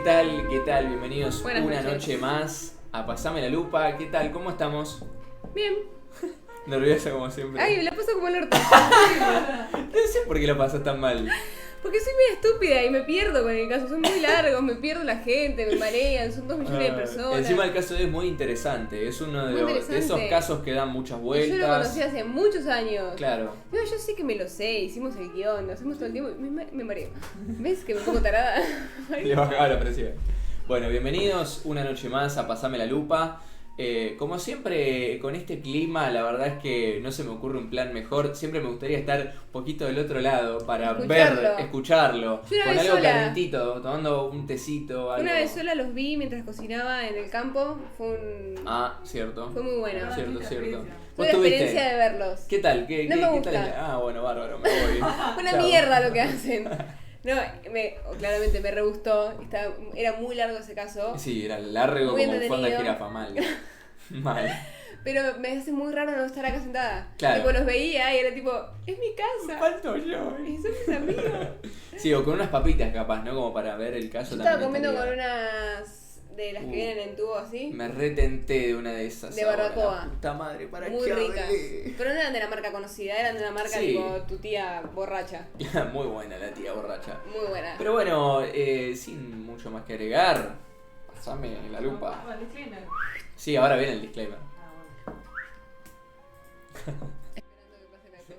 tal? ¿Qué tal? Bienvenidos Buenas una noches. noche más a Pasame la Lupa. ¿Qué tal? ¿Cómo estamos? Bien. Nerviosa como siempre. Ay, la paso como el orto. No sé por qué lo pasas tan mal. Porque soy media estúpida y me pierdo con el caso. Son muy largos, me pierdo la gente, me marean, son 2 millones de personas. Encima el caso es muy interesante. Es uno Muy de interesante. esos casos que dan muchas Y vueltas. yo lo conocí hace muchos años. Claro. No, yo sé que me lo sé, hicimos el guión, lo hacemos todo el tiempo. Me mareo. ¿Ves que me pongo tarada? Le bajaba la presión. Bueno, bienvenidos una noche más a Pasame la Lupa. Como siempre, con este clima, la verdad es que no se me ocurre un plan mejor. Siempre me gustaría estar un poquito del otro lado para escucharlo. Yo una Con vez algo sola. calentito, tomando un tecito, algo. Una vez sola los vi mientras cocinaba en el campo. Cierto. Fue muy bueno. Cierto. Tuve ¿Vos la estuviste? experiencia de verlos. ¿Qué tal? No me ¿Qué gusta. tal? Bueno, bárbaro, me voy. Una Chao. mierda lo que hacen. No, claramente me re gustó. Era muy largo ese caso. Sí, era largo Muy como un fondo de entretenido. jirafa, mal. Mal. Pero me hace muy raro no estar acá sentada. Claro. Tipo, los veía y era tipo, es mi casa. Falto yo. Y son mis amigos. Sí, o con unas papitas capaz, ¿no? Como para ver el caso Yo también. estaba comiendo con estaría- unas de las que vienen en tubo así. Me retenté de una de esas. De ahora, barbacoa. la puta madre, ¿para Muy qué ricas. hablé? Pero no eran de la marca conocida, eran de la marca Sí. tipo tu tía borracha. Muy buena la tía borracha. Muy buena. Pero bueno, sin mucho más que agregar, pasame la lupa. Sí, ahora viene el disclaimer.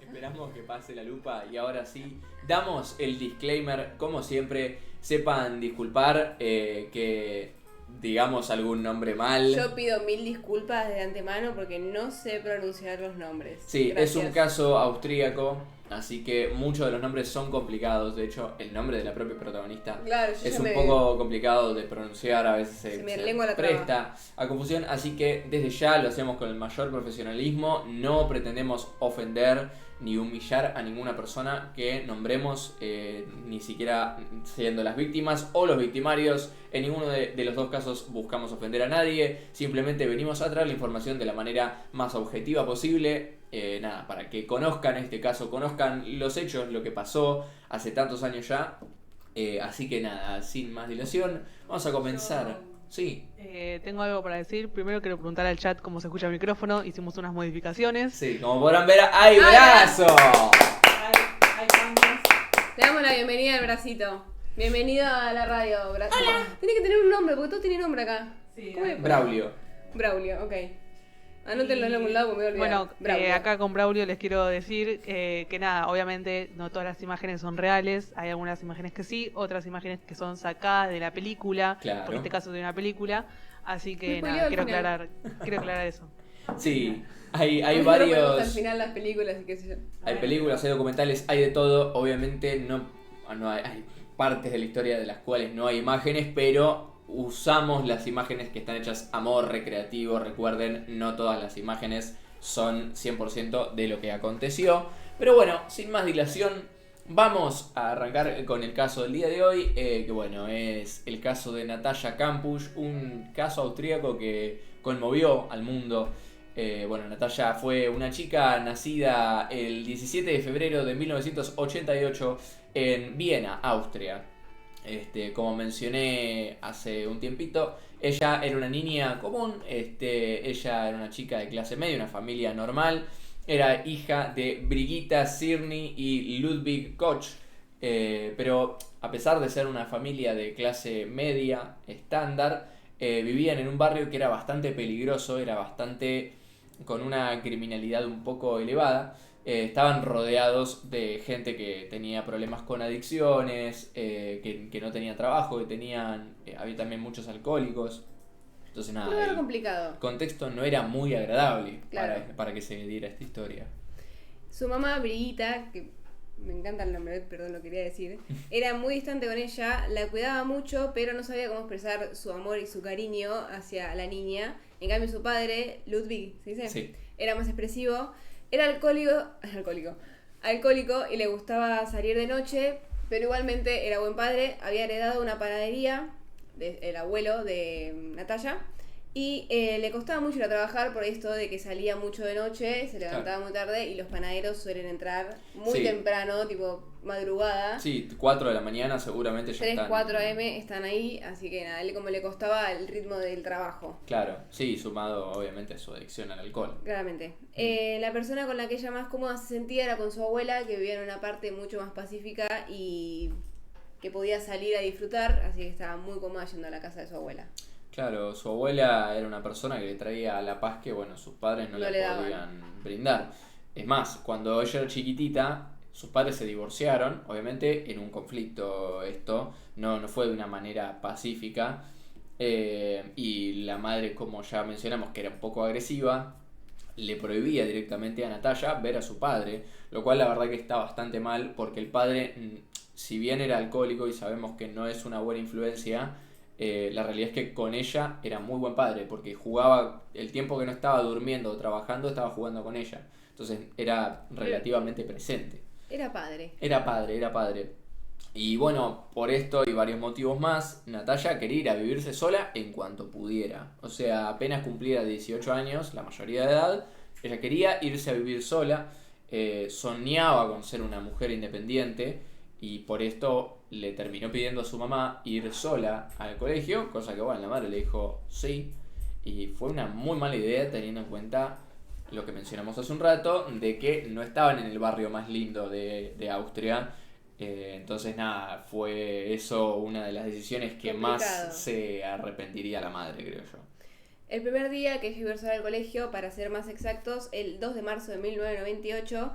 Esperamos que pase la lupa y ahora sí, damos el disclaimer. Como siempre, sepan disculpar que digamos algún nombre mal. Yo pido 1000 disculpas de antemano porque no sé pronunciar los nombres. Sí, Gracias. es un caso austríaco, así que muchos de los nombres son complicados. De hecho, el nombre de la propia protagonista Claro, yo es ya un me- poco complicado de pronunciar, a veces Se me se lengua la presta a confusión, así que desde ya lo hacemos con el mayor profesionalismo. No pretendemos ofender ni humillar a ninguna persona que nombremos, ni siquiera siendo las víctimas o los victimarios. En ninguno de los dos casos buscamos ofender a nadie, simplemente venimos a traer la información de la manera más objetiva posible. Para que conozcan este caso, conozcan los hechos, lo que pasó hace tantos años ya. Así que nada, sin más dilación, vamos a comenzar. Sí, Tengo algo para decir. Primero quiero preguntar al chat cómo se escucha el micrófono. Hicimos unas modificaciones. sí, como podrán ver, ¡hay ¡Ay, brazo! Le damos la bienvenida al bracito. Bienvenido a la radio, bracito. Tiene que tener un nombre, porque todo tiene nombre acá. Sí, ¿Cómo le pones? Braulio. Braulio, ok. Anótenlo en algún lado porque me voy a olvidar. Bueno, Braulio. acá con Braulio les quiero decir que nada, obviamente no todas las imágenes son reales. Hay algunas imágenes que sí, otras imágenes que son sacadas de la película. Claro. Por este caso de una película. Así Me que spoileó nada, al final. quiero aclarar eso. Sí, hay Nosotros ponemos al varios. final las películas y qué sé yo. Hay películas, hay documentales, hay de todo. Obviamente no hay partes de la historia de las cuales no hay imágenes, pero usamos las imágenes que están hechas a modo recreativo. Recuerden, no todas las imágenes son 100% de lo que aconteció. Pero bueno, sin más dilación, vamos a arrancar con el caso del día de hoy, que bueno, es el caso de Natalia Kampusch, un caso austríaco que conmovió al mundo. Natalia fue una chica nacida el 17 de febrero de 1988 en Viena, Austria. Como mencioné hace un tiempito, ella era una niña común, ella era una chica de clase media, una familia normal, era hija de Brigitta Sirny y Ludwig Koch, pero a pesar de ser una familia de clase media estándar, vivían en un barrio que era bastante peligroso, era bastante con una criminalidad un poco elevada. Estaban rodeados de gente que tenía problemas con adicciones, que no tenían trabajo, había también muchos alcohólicos. Entonces Un lugar el complicado. contexto no era muy agradable Claro. para que se diera esta historia. Su mamá, Brigitta, que me encanta el nombre, perdón, lo quería decir, era muy distante con ella, la cuidaba mucho, pero no sabía cómo expresar su amor y su cariño hacia la niña. En cambio, su padre, Ludwig, ¿se dice? Sí. Era más expresivo. Era alcohólico y le gustaba salir de noche, pero igualmente era buen padre. Había heredado una panadería del abuelo de Natalia y le costaba mucho ir a trabajar por esto de que salía mucho de noche, se levantaba muy tarde y los panaderos suelen entrar muy Sí. temprano, tipo madrugada. Sí, 4 de la mañana seguramente ya 3, están. 4 AM están ahí, así que nada, él como le costaba el ritmo del trabajo. Claro, sí, sumado obviamente a su adicción al alcohol. Claramente. La persona con la que ella más cómoda se sentía era con su abuela, que vivía en una parte mucho más pacífica y que podía salir a disfrutar, así que estaba muy cómoda yendo a la casa de su abuela. Claro, su abuela era una persona que le traía la paz que, bueno, sus padres no No le le daban. podían brindar. Es más, cuando ella era chiquitita, sus padres se divorciaron, obviamente en un conflicto esto, no fue de una manera pacífica. Y la madre, como ya mencionamos, que era un poco agresiva, le prohibía directamente a Natalia ver a su padre, lo cual la verdad que está bastante mal porque el padre, si bien era alcohólico y sabemos que no es una buena influencia, la realidad es que con ella era muy buen padre porque jugaba, el tiempo que no estaba durmiendo o trabajando estaba jugando con ella, entonces era relativamente presente. Era padre. Era padre, era padre. Y bueno, por esto y varios motivos más, Natalia quería ir a vivirse sola en cuanto pudiera. O sea, apenas cumpliera 18 años, la mayoría de edad, ella quería irse a vivir sola, soñaba con ser una mujer independiente y por esto le terminó pidiendo a su mamá ir sola al colegio, cosa que bueno, la madre le dijo sí, y fue una muy mala idea teniendo en cuenta lo que mencionamos hace un rato, de que no estaban en el barrio más lindo de Austria. Entonces nada, fue eso una de las decisiones que Complicado. más se arrepentiría la madre, creo yo. El primer día que ella iba sola al colegio, para ser más exactos, el 2 de marzo de 1998,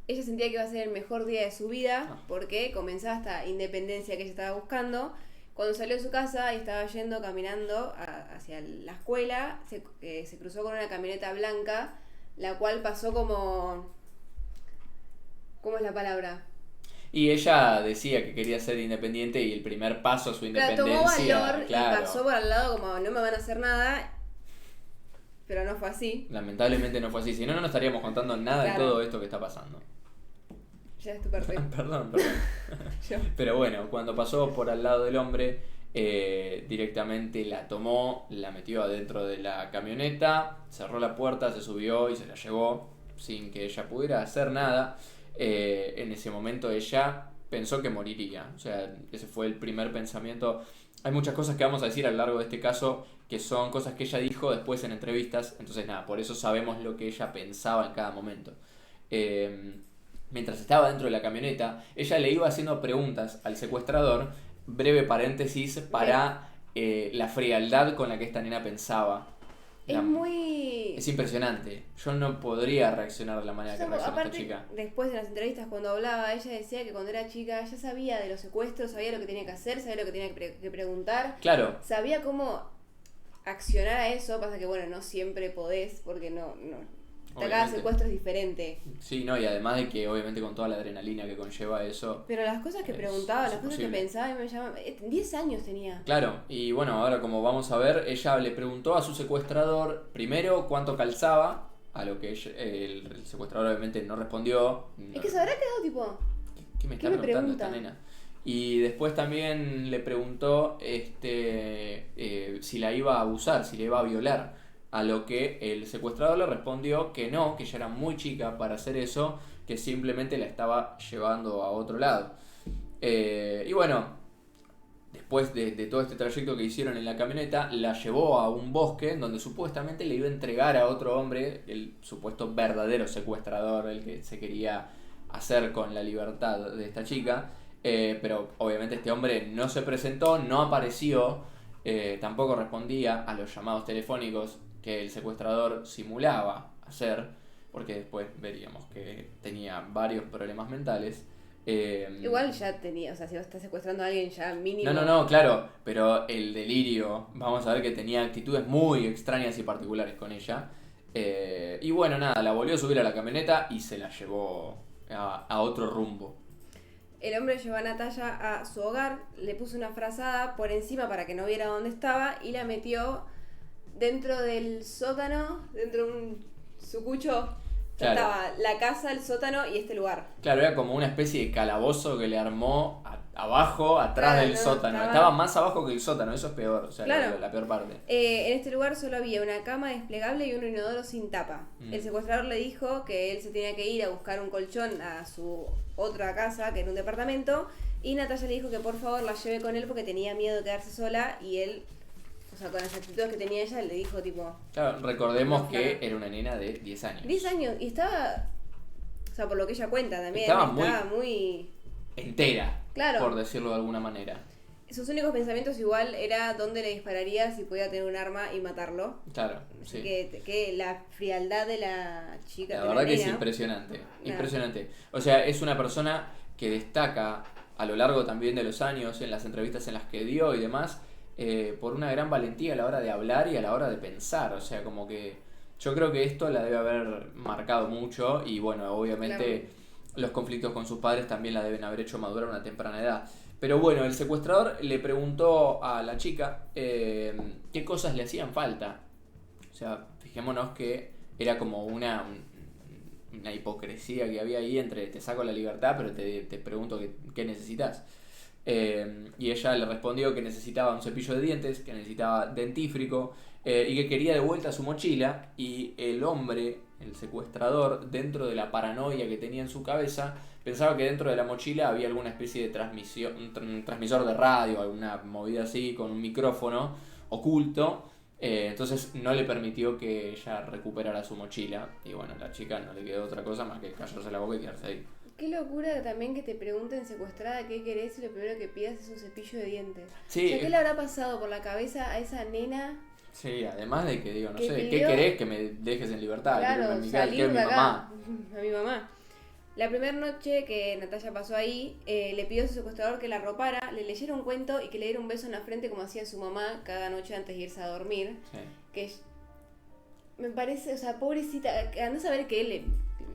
ella sentía que iba a ser el mejor día de su vida porque comenzaba esta independencia que ella estaba buscando. Cuando salió de su casa y estaba yendo caminando hacia la escuela, se cruzó con una camioneta blanca, la cual pasó como... ¿Cómo es la palabra? Y ella decía que quería ser independiente y el primer paso a su Claro, tomó independencia, valor claro, y pasó por al lado como no me van a hacer nada, pero no fue así. lamentablemente no fue así, si no, no estaríamos contando nada Claro. de todo esto que está pasando. Ya es tu perfecto. Perdón. Yo. Pero bueno, cuando pasó por al lado del hombre, directamente la tomó, la metió adentro de la camioneta, cerró la puerta, se subió y se la llevó sin que ella pudiera hacer nada. En ese momento ella pensó que moriría, o sea, ese fue el primer pensamiento. Hay muchas cosas que vamos a decir a lo largo de este caso que son cosas que ella dijo después en entrevistas, entonces nada, por eso sabemos lo que ella pensaba en cada momento. Mientras estaba dentro de la camioneta, ella le iba haciendo preguntas al secuestrador, breve paréntesis, para la frialdad con la que esta nena pensaba. Es impresionante. Yo no podría reaccionar de la manera que reacciona aparte, esta chica. después de las entrevistas cuando hablaba, ella decía que cuando era chica ya sabía de los secuestros, sabía lo que tenía que hacer, sabía lo que tenía que preguntar. Claro. Sabía cómo accionar a eso, pasa que bueno, no siempre podés, porque no cada secuestro es diferente. Sí, no, y además de que obviamente con toda la adrenalina que conlleva eso. Pero las cosas que preguntaba, las cosas que imposible. pensaba, me llamaban. 10 años tenía. Claro, y bueno, ahora como vamos a ver, ella le preguntó a su secuestrador primero cuánto calzaba, a lo que el secuestrador obviamente no respondió. Es que se habrá quedado tipo. ¿Qué me está me preguntando pregunta? esta nena? Y después también le preguntó si la iba a abusar, si la iba a violar. A lo que el secuestrador le respondió que no, que ella era muy chica para hacer eso, que simplemente la estaba llevando a otro lado. Y bueno, después de todo este trayecto que hicieron en la camioneta, la llevó a un bosque donde supuestamente le iba a entregar a otro hombre, el supuesto verdadero secuestrador, el que se quería hacer con la libertad de esta chica. Pero obviamente este hombre no se presentó, no apareció, tampoco respondía a los llamados telefónicos que el secuestrador simulaba hacer, porque después veríamos que tenía varios problemas mentales. Igual ya tenía, o sea, si vos estás secuestrando a alguien ya mínimo. No, claro, pero el delirio, vamos a ver que tenía actitudes muy extrañas y particulares con ella. Y bueno, nada, la volvió a subir a la camioneta y se la llevó a otro rumbo. El hombre llevó a Natalia a su hogar, le puso una frazada por encima para que no viera dónde estaba y la metió dentro del sótano, dentro de un sucucho. Claro. Estaba la casa, el sótano y este lugar. Claro, era como una especie de calabozo que le armó abajo, atrás Claro, del no, sótano. Estaba más abajo que el sótano, eso es peor, o sea, Claro. la peor parte. En este lugar solo había una cama desplegable y un inodoro sin tapa. Mm. El secuestrador le dijo que él se tenía que ir a buscar un colchón a su otra casa, que era un departamento, y Natalia le dijo que por favor la lleve con él porque tenía miedo de quedarse sola, y él, o sea, con las actitudes que tenía ella, le dijo tipo... Claro, recordemos No, que claro. era una nena de 10 años. 10 años, y estaba... O sea, por lo que ella cuenta también, Estaba muy... Entera, Claro. por decirlo de alguna manera. Sus únicos pensamientos igual era dónde le dispararía si podía tener un arma y matarlo. Claro, Así sí. que la frialdad de la chica, La de verdad que es nena, impresionante, Nada. impresionante. O sea, es una persona que destaca a lo largo también de los años, en las entrevistas en las que dio y demás, por una gran valentía a la hora de hablar y a la hora de pensar. O sea, como que yo creo que esto la debe haber marcado mucho y bueno, obviamente los conflictos con sus padres también la deben haber hecho madurar a una temprana edad. Pero bueno, el secuestrador le preguntó a la chica qué cosas le hacían falta. O sea, fijémonos que era como una hipocresía que había ahí entre te saco la libertad, pero te pregunto qué necesitas. Y ella le respondió que necesitaba un cepillo de dientes, que necesitaba dentífrico y que quería de vuelta su mochila. Y el hombre, el secuestrador, dentro de la paranoia que tenía en su cabeza, pensaba que dentro de la mochila había alguna especie de transmisión, un transmisor de radio, alguna movida así, con un micrófono oculto. Entonces no le permitió que ella recuperara su mochila. Y bueno, a la chica no le quedó otra cosa más que callarse la boca y quedarse ahí. Qué locura también que te pregunten secuestrada qué querés y lo primero que pidas es un cepillo de dientes. Sí, O sea, ¿qué le habrá pasado por la cabeza a esa nena? sí, además de que digo, no Que sé, ¿qué pidió- querés que me dejes en libertad? Quiero irme a Claro, mi casa, salir quiero de a mi acá. mamá. A mi mamá. La primera noche que Natalia pasó ahí, le pidió a su secuestrador que la arropara, le leyera un cuento y que le diera un beso en la frente como hacía su mamá cada noche antes de irse a dormir. Sí. Que me parece, o sea, pobrecita, anda a saber qué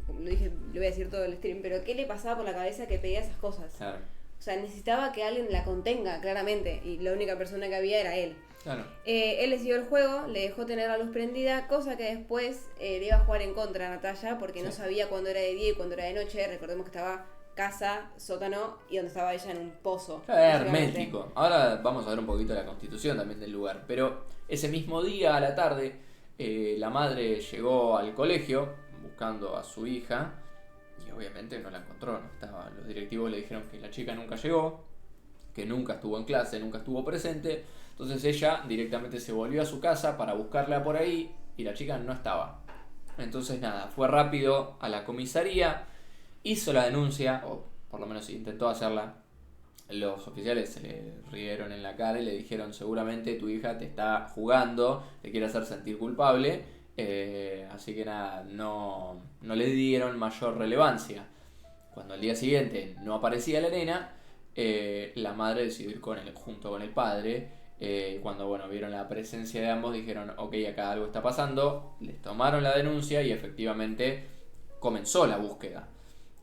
lo dije, le voy a decir todo el stream, pero qué le pasaba por la cabeza que pedía esas cosas. Claro, O sea, necesitaba que alguien la contenga, claramente, y la única persona que había era él. claro. Él le siguió el juego, le dejó tener la luz prendida, cosa que después le iba a jugar en contra a Natalia porque no Sí. sabía cuándo era de día y cuándo era de noche. Recordemos que estaba casa, sótano y donde estaba ella en un pozo. Claro, era básicamente. hermético. Ahora vamos a ver un poquito la constitución también del lugar. Pero ese mismo día a la tarde, la madre llegó al colegio buscando a su hija y obviamente no la encontró. No estaba. Los directivos le dijeron que la chica nunca llegó, que nunca estuvo en clase, nunca estuvo presente. Entonces ella directamente se volvió a su casa para buscarla por ahí y la chica no estaba. Entonces nada, fue rápido a la comisaría, hizo la denuncia, o por lo menos intentó hacerla. Los oficiales se le rieron en la cara y le dijeron seguramente tu hija te está jugando, te quiere hacer sentir culpable, así que nada, no le dieron mayor relevancia. Cuando al día siguiente no aparecía la nena, la madre decidió ir junto con el padre. Cuando bueno, vieron la presencia de ambos dijeron ok, acá algo está pasando, les tomaron la denuncia y efectivamente comenzó la búsqueda.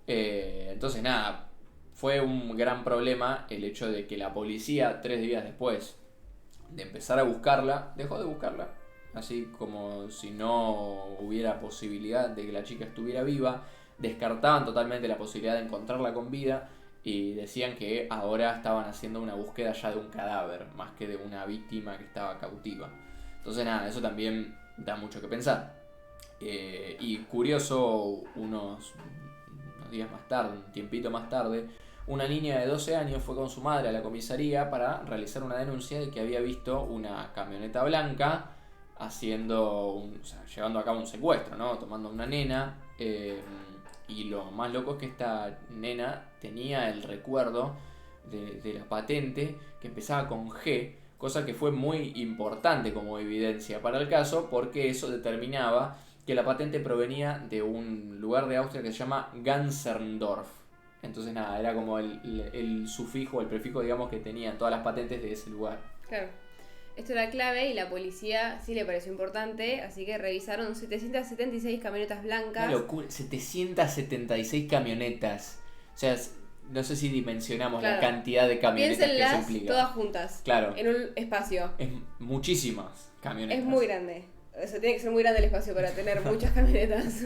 Entonces nada, fue un gran problema el hecho de que la policía 3 días después de empezar a buscarla, dejó de buscarla, así como si no hubiera posibilidad de que la chica estuviera viva. Descartaban totalmente la posibilidad de encontrarla con vida y decían que ahora estaban haciendo una búsqueda ya de un cadáver más que de una víctima que estaba cautiva. Entonces nada, eso también da mucho que pensar. Y curioso, unos días más tarde, un tiempito más tarde, una niña de 12 años fue con su madre a la comisaría para realizar una denuncia de que había visto una camioneta blanca llevando a cabo un secuestro, ¿no? Tomando a una nena. Y lo más loco es que esta nena tenía el recuerdo de la patente que empezaba con G, cosa que fue muy importante como evidencia para el caso, porque eso determinaba que la patente provenía de un lugar de Austria que se llama Ganserndorf. Entonces nada, era como el sufijo, el prefijo, digamos, que tenían todas las patentes de ese lugar. Claro. Esto era clave y la policía sí le pareció importante, así que revisaron 776 camionetas blancas. Una locura, 776 camionetas. O sea, no sé si dimensionamos la Claro. cantidad de camionetas que eso Piénsenlas implica. todas juntas. Claro. En un espacio. Es muchísimas camionetas. Es muy grande. O sea, tiene que ser muy grande el espacio para tener muchas camionetas.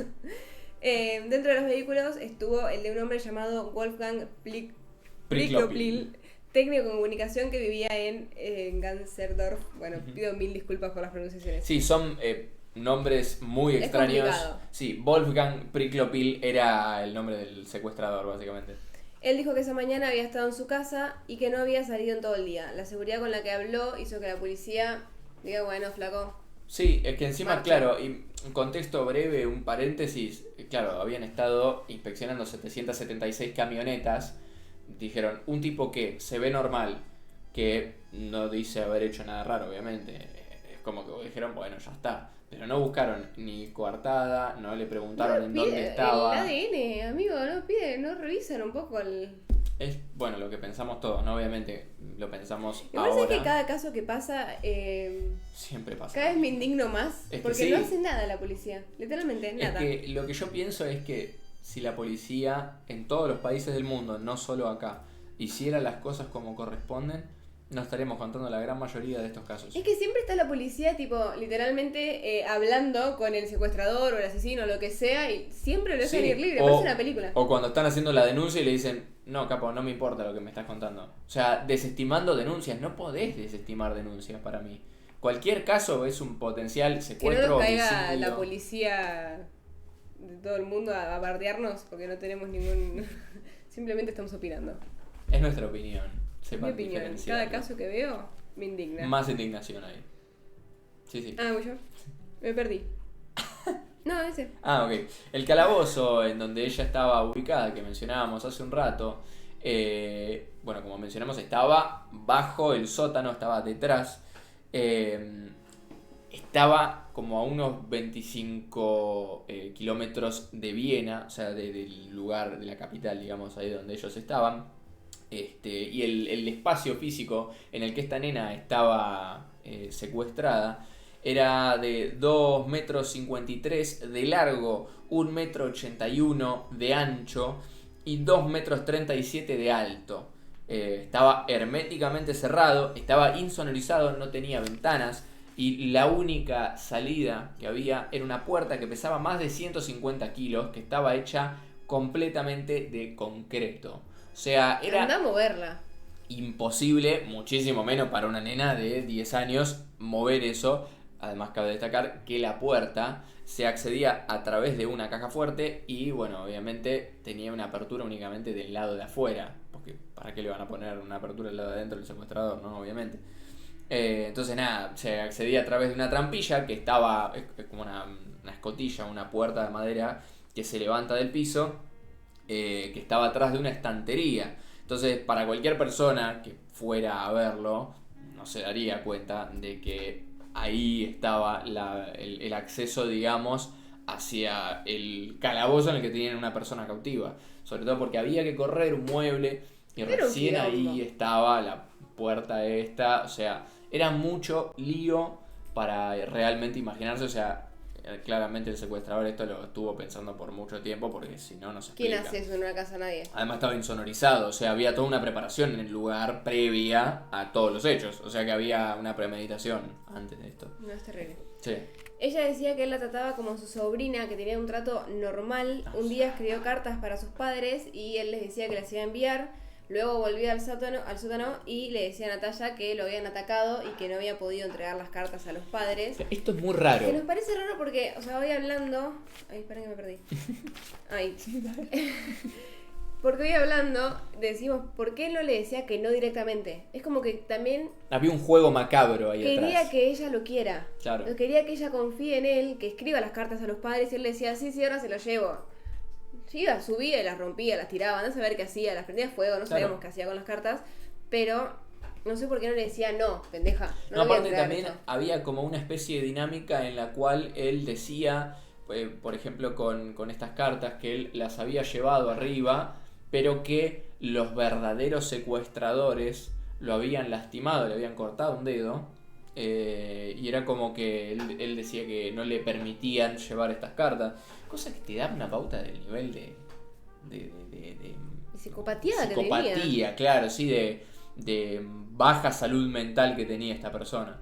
Dentro de los vehículos estuvo el de un hombre llamado Wolfgang Priklopil, técnico de comunicación que vivía en Ganzerdorf. Bueno, pido 1000 disculpas por las pronunciaciones. Sí, son nombres muy extraños. Complicado. Sí, Wolfgang Priklopil era el nombre del secuestrador, básicamente. Él dijo que esa mañana había estado en su casa y que no había salido en todo el día. La seguridad con la que habló hizo que la policía diga, bueno, flaco. Sí, es que encima, Marcha. claro, y un contexto breve, un paréntesis, claro, habían estado inspeccionando 776 camionetas. Dijeron, un tipo que se ve normal, que no dice haber hecho nada raro, obviamente. Es como que dijeron, bueno, ya está. Pero no buscaron ni coartada, no le preguntaron en dónde estaba. El ADN, amigo, no revisan un poco el... Es, bueno, lo que pensamos todos, ¿no? Obviamente lo pensamos Igual ahora. sé que cada caso que pasa, Siempre pasa. cada vez me indigno más, Es que porque sí. no hace nada la policía, literalmente nada. Es que lo que yo pienso es que si la policía en todos los países del mundo, no solo acá, hiciera las cosas como corresponden, no estaremos contando la gran mayoría de estos casos. Es que siempre está la policía, tipo, literalmente hablando con el secuestrador o el asesino o lo que sea, y siempre lo dejan ir libre, parece una película. O cuando están haciendo la denuncia y le dicen, no, capo, no me importa lo que me estás contando. O sea, desestimando denuncias, no podés desestimar denuncias para mí. Cualquier caso es un potencial Que no secuestro, nos caiga homicidio. la policía de todo el mundo a bardearnos, porque no tenemos ningún... Simplemente estamos opinando. Es nuestra opinión. Mi Sepan opinión, diferenciarlo. cada caso que veo me indigna. Más indignación ahí. Sí, sí. Ah, yo me perdí. No, ese. Ah, ok. El calabozo en donde ella estaba ubicada, que mencionábamos hace un rato, bueno, como mencionamos, estaba bajo el sótano, estaba detrás. Estaba como a unos 25 kilómetros de Viena, o sea, del lugar, de la capital, digamos, ahí donde ellos estaban. Y el espacio físico en el que esta nena estaba secuestrada era de 2,53 m de largo, 1,81 m de ancho y 2,37 m de alto. Estaba herméticamente cerrado, estaba insonorizado, no tenía ventanas y la única salida que había era una puerta que pesaba más de 150 kilos, que estaba hecha completamente de concreto. O sea, era Anda a moverla. imposible, muchísimo menos para una nena de 10 años, mover eso. Además, cabe destacar que la puerta se accedía a través de una caja fuerte y, bueno, obviamente tenía una apertura únicamente del lado de afuera. Porque, ¿para qué le van a poner una apertura del lado de adentro del secuestrador? No, obviamente. Entonces, nada, se accedía a través de una trampilla que estaba, es como una escotilla, una puerta de madera que se levanta del piso, que estaba atrás de una estantería. Entonces, para cualquier persona que fuera a verlo, no se daría cuenta de que ahí estaba el acceso, digamos, hacia el calabozo en el que tenían una persona cautiva. Sobre todo porque había que correr un mueble y Era un recién quilombo. ahí estaba la puerta esta. O sea, era mucho lío para realmente imaginarse. O sea, claramente el secuestrador esto lo estuvo pensando por mucho tiempo, porque si no, no se ¿Quién explica. hace eso en una casa? Nadie. Además estaba insonorizado, o sea, había toda una preparación en el lugar previa a todos los hechos. O sea que había una premeditación antes de esto. No, es terrible. Sí. Ella decía que él la trataba como su sobrina, que tenía un trato normal. Un día escribió cartas para sus padres y él les decía que las iba a enviar. Luego volvió al sótano y le decía a Natalia que lo habían atacado y que no había podido entregar las cartas a los padres. Esto es muy raro. Que nos parece raro porque, o sea, hoy hablando... Ay, esperen que me perdí. Ay. Porque hoy hablando decimos, ¿por qué no le decía que no directamente? Es como que también Había un juego macabro ahí quería atrás. que ella lo quiera. Claro. Quería que ella confíe en él, que escriba las cartas a los padres y él le decía, sí, ahora se lo llevo. Sí, iba, subía y las rompía, las tiraba, no saber qué hacía, las prendía a fuego, no sabíamos qué hacía con las cartas, pero no sé por qué no le decía no, pendeja. No, lo voy a aparte entregar también esto". había como una especie de dinámica en la cual él decía, por ejemplo, con estas cartas, que él las había llevado arriba, pero que los verdaderos secuestradores lo habían lastimado, le habían cortado un dedo. Y era como que él decía que no le permitían llevar estas cartas. Cosa que te da una pauta del nivel de Y psicopatía que psicopatía, tenía. claro, sí, de baja salud mental que tenía esta persona.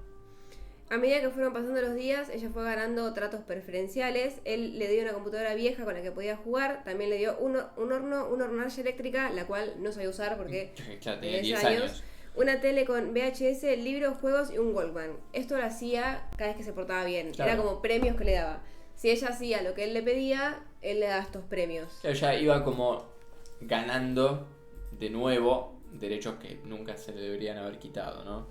A medida que fueron pasando los días, ella fue ganando tratos preferenciales. Él le dio una computadora vieja con la que podía jugar. También le dio un horno, una hornalla eléctrica, la cual no sabía usar porque Claro, tenía 10 años. Una tele con VHS, libros, juegos y un Walkman. Esto lo hacía cada vez que se portaba bien. Claro. Era como premios que le daba. Si ella hacía lo que él le pedía, él le daba estos premios. Claro, ya iba como ganando de nuevo derechos que nunca se le deberían haber quitado, ¿no?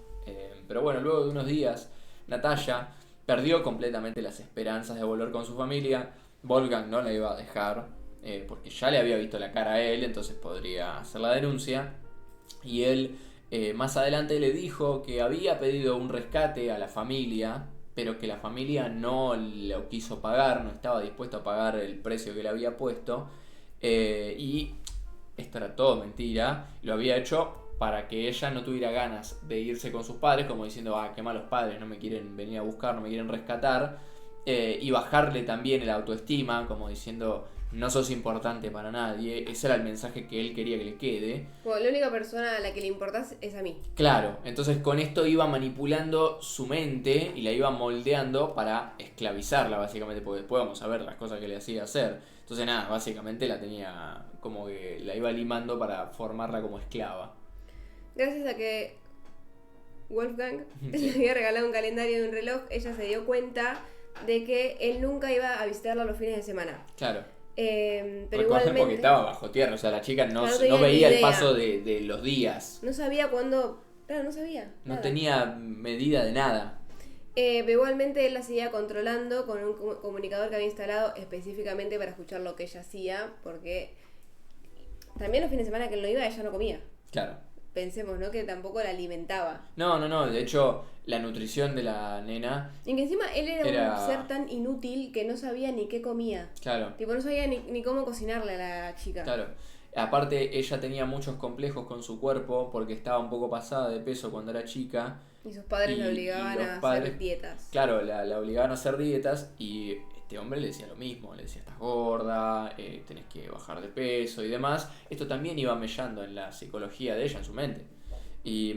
Pero bueno, luego de unos días, Natalia perdió completamente las esperanzas de volver con su familia. Wolfgang no la iba a dejar, porque ya le había visto la cara a él, entonces podría hacer la denuncia. Y él más adelante le dijo que había pedido un rescate a la familia, pero que la familia no lo quiso pagar, no estaba dispuesto a pagar el precio que le había puesto. Y esto era todo mentira, lo había hecho para que ella no tuviera ganas de irse con sus padres, como diciendo, qué malos padres, no me quieren venir a buscar, no me quieren rescatar, y bajarle también el autoestima, como diciendo, no sos importante para nadie. Ese era el mensaje que él quería que le quede. Bueno, la única persona a la que le importás es a mí. Claro, entonces con esto iba manipulando su mente y la iba moldeando para esclavizarla, básicamente, porque después vamos a ver las cosas que le hacía hacer. Entonces nada, básicamente la tenía como que la iba limando para formarla como esclava. Gracias a que Wolfgang le había regalado un calendario y un reloj, ella se dio cuenta de que él nunca iba a visitarla los fines de semana. Claro. Pero igualmente, porque estaba bajo tierra, o sea, la chica no tenía veía ni el idea. paso de los días. No sabía cuándo. Claro, no sabía. No nada. tenía medida de nada. Pero igualmente él la seguía controlando con un comunicador que había instalado específicamente para escuchar lo que ella hacía, porque también los fines de semana que él no iba, ella no comía. Claro. Pensemos, ¿no? Que tampoco la alimentaba. No, de hecho, la nutrición de la nena, Y que encima él era un ser tan inútil que no sabía ni qué comía. claro, Tipo, no sabía ni cómo cocinarle a la chica. claro. Aparte, ella tenía muchos complejos con su cuerpo porque estaba un poco pasada de peso cuando era chica. Y sus padres Y- la obligaban y los a padres- hacer dietas. Claro, la obligaban a hacer dietas y este hombre le decía lo mismo, le decía estás gorda, tenés que bajar de peso y demás. Esto también iba mellando en la psicología de ella, en su mente. Y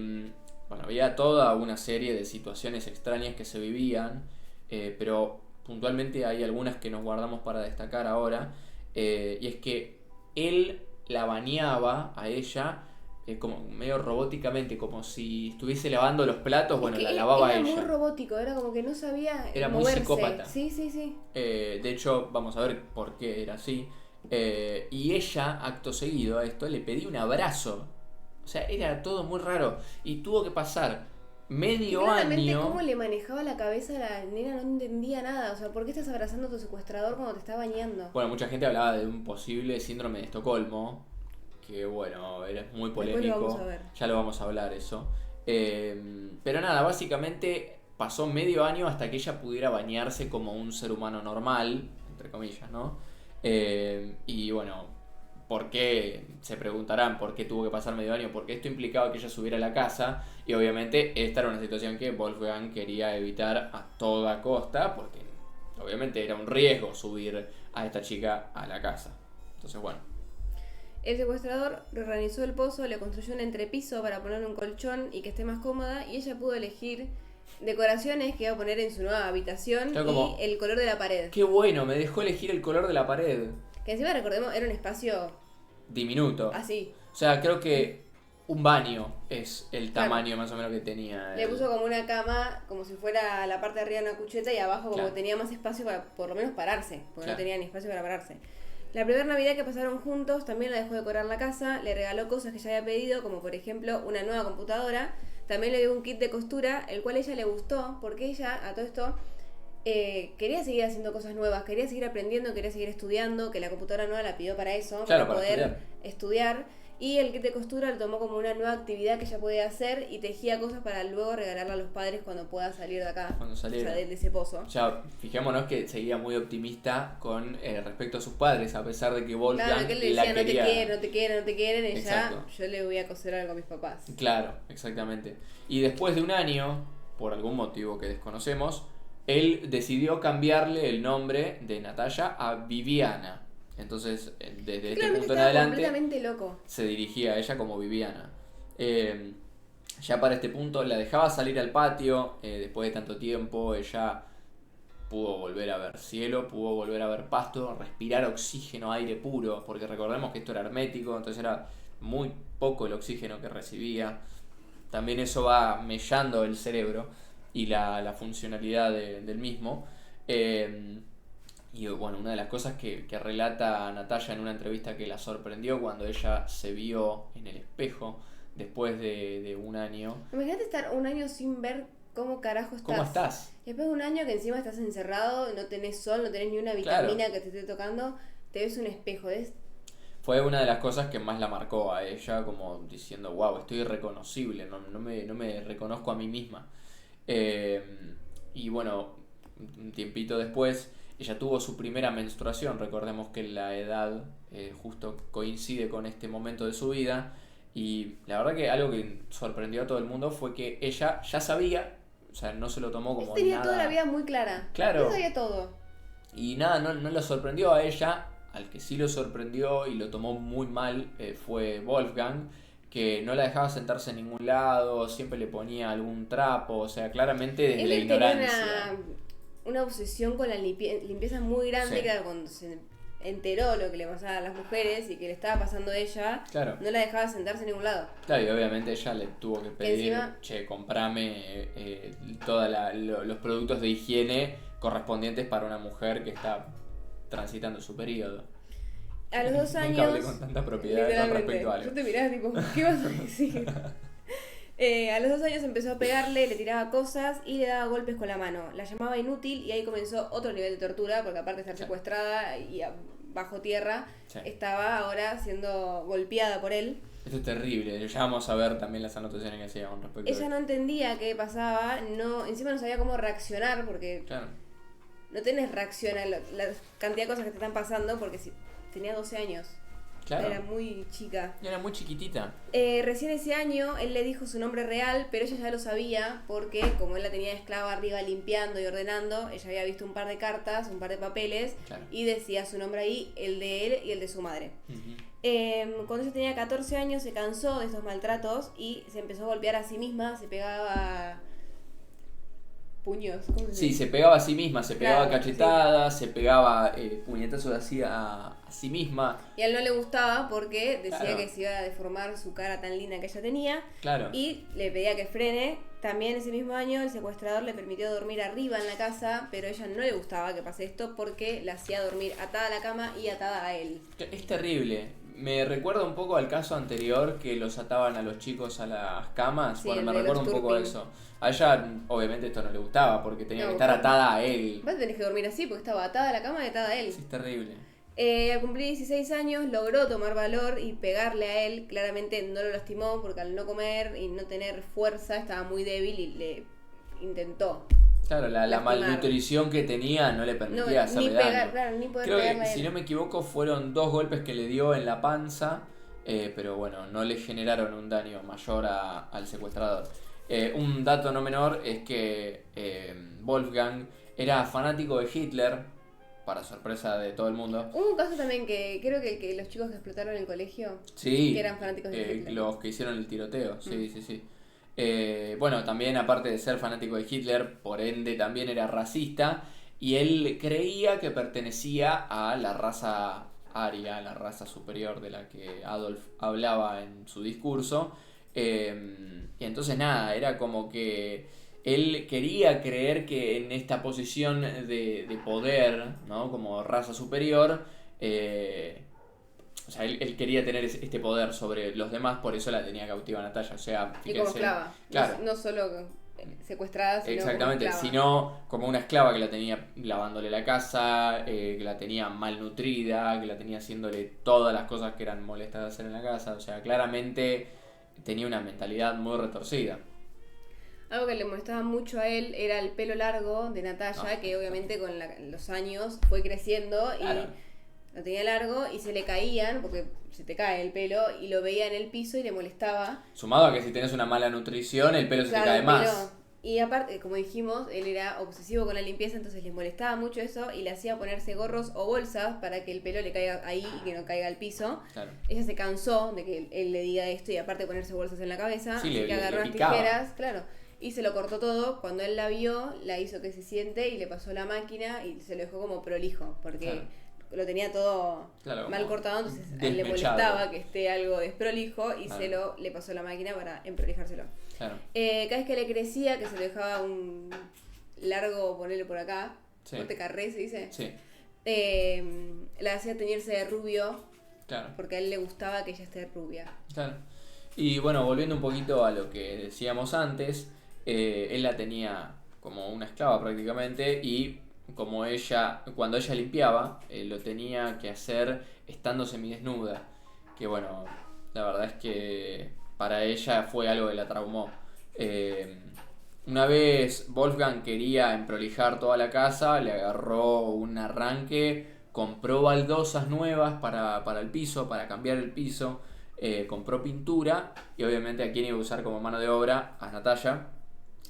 bueno, había toda una serie de situaciones extrañas que se vivían, pero puntualmente hay algunas que nos guardamos para destacar ahora. Y es que él la bañaba a ella como medio robóticamente, como si estuviese lavando los platos, bueno, Es que la lavaba era ella. muy robótico, era como que no sabía Era muy moverse. psicópata. Sí. De hecho, vamos a ver por qué era así. Y ella, acto seguido a esto, le pedía un abrazo. O sea, era todo muy raro. Y tuvo que pasar Y medio claramente año. cómo le manejaba la cabeza a la nena no entendía nada. O sea, ¿por qué estás abrazando a tu secuestrador cuando te está bañando? Bueno, mucha gente hablaba de un posible síndrome de Estocolmo. Que bueno, era muy Después polémico. lo vamos a ver. Ya lo vamos a hablar eso. Pero nada, básicamente pasó medio año hasta que ella pudiera bañarse como un ser humano normal, entre comillas, ¿no? Y bueno, ¿por qué? Se preguntarán por qué tuvo que pasar medio año, porque esto implicaba que ella subiera a la casa y obviamente esta era una situación que Wolfgang quería evitar a toda costa, porque obviamente era un riesgo subir a esta chica a la casa. Entonces bueno, El secuestrador reorganizó el pozo, le construyó un entrepiso para poner un colchón y que esté más cómoda, y ella pudo elegir decoraciones que iba a poner en su nueva habitación Claro, como- y el color de la pared. qué bueno, me dejó elegir el color de la pared. Que encima, recordemos, era un espacio Diminuto. así. O sea, creo que un baño es el Claro. tamaño más o menos que tenía. Le el- puso como una cama, como si fuera la parte de arriba una cucheta y abajo como Claro. que tenía más espacio para por lo menos pararse, porque Claro. no tenía ni espacio para pararse. La primera Navidad que pasaron juntos también la dejó decorar la casa, le regaló cosas que ya había pedido, como por ejemplo una nueva computadora. También le dio un kit de costura, el cual a ella le gustó, porque ella, a todo esto, quería seguir haciendo cosas nuevas, quería seguir aprendiendo, quería seguir estudiando, que la computadora nueva la pidió para eso, Claro, para para poder estudiar. Y el kit de costura lo tomó como una nueva actividad que ella podía hacer y tejía cosas para luego regalarla a los padres cuando pueda salir de acá, Cuando o saliera. sea, de ese pozo. O sea, fijémonos que seguía muy optimista con respecto a sus padres, a pesar de que Wolfgang Claro, que él le la decía, quería. no te quieren, ella, Exacto. yo le voy a coser algo a mis papás. Claro, exactamente. Y después de un año, por algún motivo que desconocemos, él decidió cambiarle el nombre de Natalia a Viviana. Entonces, desde este Claramente punto en estaba adelante, completamente loco. se dirigía a ella como Viviana. ya para este punto la dejaba salir al patio, después de tanto tiempo ella pudo volver a ver cielo, pudo volver a ver pasto, respirar oxígeno, aire puro, porque recordemos que esto era hermético, entonces era muy poco el oxígeno que recibía. También eso va mellando el cerebro y la funcionalidad del mismo. Y bueno, una de las cosas que relata Natalia en una entrevista que la sorprendió cuando ella se vio en el espejo después de un año. Imagínate estar un año sin ver cómo carajo estás. ¿Cómo estás? Después de un año que encima estás encerrado, no tenés sol, no tenés ni una vitamina que te esté tocando, te ves un espejo. Fue una de las cosas que más la marcó a ella, como diciendo, wow, estoy irreconocible, no me reconozco a mí misma. Y bueno, un tiempito después, ella tuvo su primera menstruación. Recordemos que la edad justo coincide con este momento de su vida. Y la verdad que algo que sorprendió a todo el mundo fue que ella ya sabía, o sea, no se lo tomó como tenía nada. toda la vida muy clara. Claro. Ella sabía todo. Y nada, no lo sorprendió a ella. Al que sí lo sorprendió y lo tomó muy mal fue Wolfgang, que no la dejaba sentarse en ningún lado, siempre le ponía algún trapo, o sea, claramente desde Él la ignorancia. Tenía una obsesión con la limpieza muy grande, Sí. que cuando se enteró lo que le pasaba a las mujeres y que le estaba pasando a ella, Claro. no la dejaba sentarse en ningún lado. Claro, y obviamente ella le tuvo que pedir, Encima, che, comprame todos los productos de higiene correspondientes para una mujer que está transitando su periodo. a los 2 años... Nunca hablé con tanta propiedad con literalmente, respecto a algo. yo te miraba tipo, ¿qué vas a decir? A los 2 años empezó a pegarle, le tiraba cosas y le daba golpes con la mano. La llamaba inútil y ahí comenzó otro nivel de tortura, porque aparte de estar Sí. secuestrada y bajo tierra, Sí. estaba ahora siendo golpeada por él. Esto es terrible, ya vamos a ver también las anotaciones que hacía con respecto a Ella no entendía qué pasaba, encima no sabía cómo reaccionar, porque Claro. no tenés reacción a la cantidad de cosas que te están pasando, porque tenía 12 años, Claro. era muy chica. Y era muy chiquitita. Recién ese año él le dijo su nombre real, pero ella ya lo sabía porque como él la tenía de esclava arriba limpiando y ordenando, ella había visto un par de cartas, un par de papeles, Claro. y decía su nombre ahí, el de él y el de su madre. Ujú. Cuando ella tenía 14 años se cansó de estos maltratos y se empezó a golpear a sí misma, se pegaba puños. ¿Cómo se Sí, dice? se pegaba a sí misma, se pegaba Claro, cachetadas, se pegaba puñetazos así a sí misma. Y a él no le gustaba porque decía Claro. que se iba a deformar su cara tan linda que ella tenía. Claro. Y le pedía que frene. También ese mismo año el secuestrador le permitió dormir arriba en la casa, pero a ella no le gustaba que pase esto porque la hacía dormir atada a la cama y atada a él. Es terrible. Me recuerda un poco al caso anterior que los ataban a los chicos a las camas. Sí, Bueno, el me de recuerda los un poco a Turpin. eso. A ella, obviamente, esto no le gustaba porque tenía No, que estar atada a él. Vos tenés que dormir así porque estaba atada a la cama y atada a él. Sí, es terrible. Al cumplir 16 años logró tomar valor y pegarle a él. Claramente no lo lastimó porque al no comer y no tener fuerza estaba muy débil y le intentó. Claro, la Lastimar. malnutrición que tenía no le No, permitía hacerle ni daño. pegar, claro, ni poder Creo pegarle que, a si él. no me equivoco, fueron 2 golpes que le dio en la panza, pero bueno, no le generaron un daño mayor al secuestrador. Un dato no menor es que Wolfgang era fanático de Hitler, para sorpresa de todo el mundo. Hubo un caso también que creo que los chicos que explotaron el colegio, Sí, que eran fanáticos de Hitler. los que hicieron el tiroteo, sí. Bueno, también aparte de ser fanático de Hitler, por ende también era racista y él creía que pertenecía a la raza aria, la raza superior de la que Adolf hablaba en su discurso. Y entonces nada, era como que él quería creer que en esta posición de poder, ¿no? Como raza superior, o sea, él quería tener este poder sobre los demás, por eso la tenía cautiva Natalia. O sea, Y como fíjense. esclava. Claro. No solo secuestrada, sino Exactamente, como esclava. sino como una esclava que la tenía lavándole la casa, que la tenía malnutrida, que la tenía haciéndole todas las cosas que eran molestas de hacer en la casa. O sea, claramente tenía una mentalidad muy retorcida. Algo que le molestaba mucho a él era el pelo largo de Natalia, Ah, que obviamente con los años fue creciendo y Claro. lo tenía largo y se le caían, porque se te cae el pelo, y lo veía en el piso y le molestaba. Sumado a que si tenés una mala nutrición, el pelo se te Claro, cae el más. pelo. Y aparte, como dijimos, él era obsesivo con la limpieza, entonces le molestaba mucho eso y le hacía ponerse gorros o bolsas para que el pelo le caiga ahí y que no caiga al piso. Claro. Ella se cansó de que él le diga esto y aparte ponerse bolsas en la cabeza, Sí, así que agarró le unas picaba. tijeras, claro, y se lo cortó todo. Cuando él la vio, la hizo que se siente y le pasó la máquina y se lo dejó como prolijo, porque Claro. lo tenía todo Claro, mal como cortado, entonces a él le desmechado. molestaba que esté algo desprolijo y Claro. le pasó la máquina para emprolijárselo. Claro. Cada vez que le crecía, que se le dejaba un largo, ponerle por acá, Sí. corte carré se dice, Sí, la hacía teñirse de rubio claro. porque a él le gustaba que ella esté rubia. Claro. Y bueno, volviendo un poquito a lo que decíamos antes, él la tenía como una esclava prácticamente y como ella, cuando ella limpiaba, lo tenía que hacer estando semidesnuda. Que bueno, la verdad es que para ella fue algo que la traumó. Una vez Wolfgang quería emprolijar toda la casa, le agarró un arranque, compró baldosas nuevas para el piso, para cambiar el piso, compró pintura y obviamente a quién iba a usar como mano de obra, a Natalia.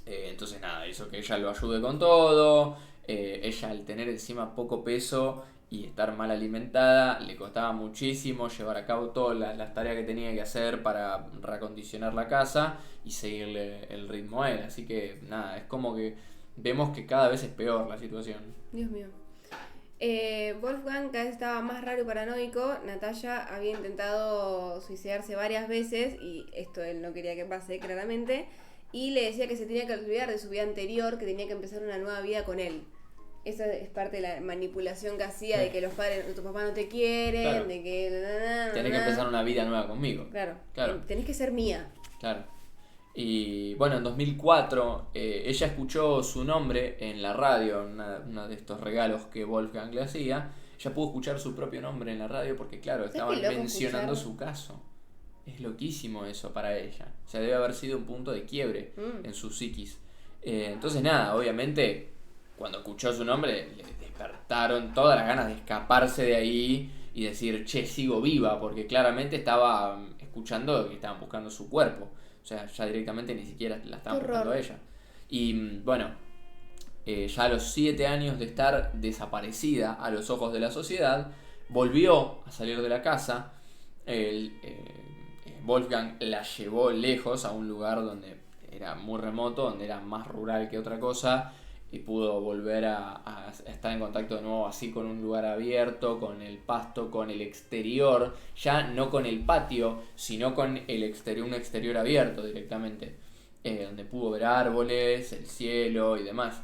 Entonces nada, hizo que ella lo ayude con todo. Ella al tener encima poco peso y estar mal alimentada, le costaba muchísimo llevar a cabo todas las tareas que tenía que hacer para reacondicionar la casa y seguirle el ritmo a él. Así que nada, es como que vemos que cada vez es peor la situación. Dios mío. Wolfgang cada vez estaba más raro y paranoico. Natalia había intentado suicidarse varias veces y esto él no quería que pase claramente. Y le decía que se tenía que olvidar de su vida anterior, que tenía que empezar una nueva vida con él. Esa es parte de la manipulación que hacía, Sí. de que los padres, tu papá no te quieren, Claro. de que... Tenés que empezar una vida nueva conmigo. Claro, Claro. tenés que ser mía. Claro. Y bueno, en 2004 ella escuchó su nombre en la radio, uno de estos regalos que Wolfgang le hacía. Ella pudo escuchar su propio nombre en la radio porque, claro, estaban qué loco mencionando escuchar? su caso. Es loquísimo eso para ella. O sea, debe haber sido un punto de quiebre en su psiquis. Entonces, nada, obviamente, cuando escuchó su nombre, le despertaron todas las ganas de escaparse de ahí y decir, che, sigo viva, porque claramente estaba escuchando que estaban buscando su cuerpo. O sea, ya directamente ni siquiera la estaban Qué buscando horror. a ella. Y bueno, ya a los 7 años de estar desaparecida a los ojos de la sociedad, volvió a salir de la casa. Wolfgang la llevó lejos a un lugar donde era muy remoto, donde era más rural que otra cosa, y pudo volver a estar en contacto de nuevo así con un lugar abierto, con el pasto, con el exterior, ya no con el patio, sino con el exterior, un exterior abierto directamente, donde pudo ver árboles, el cielo y demás.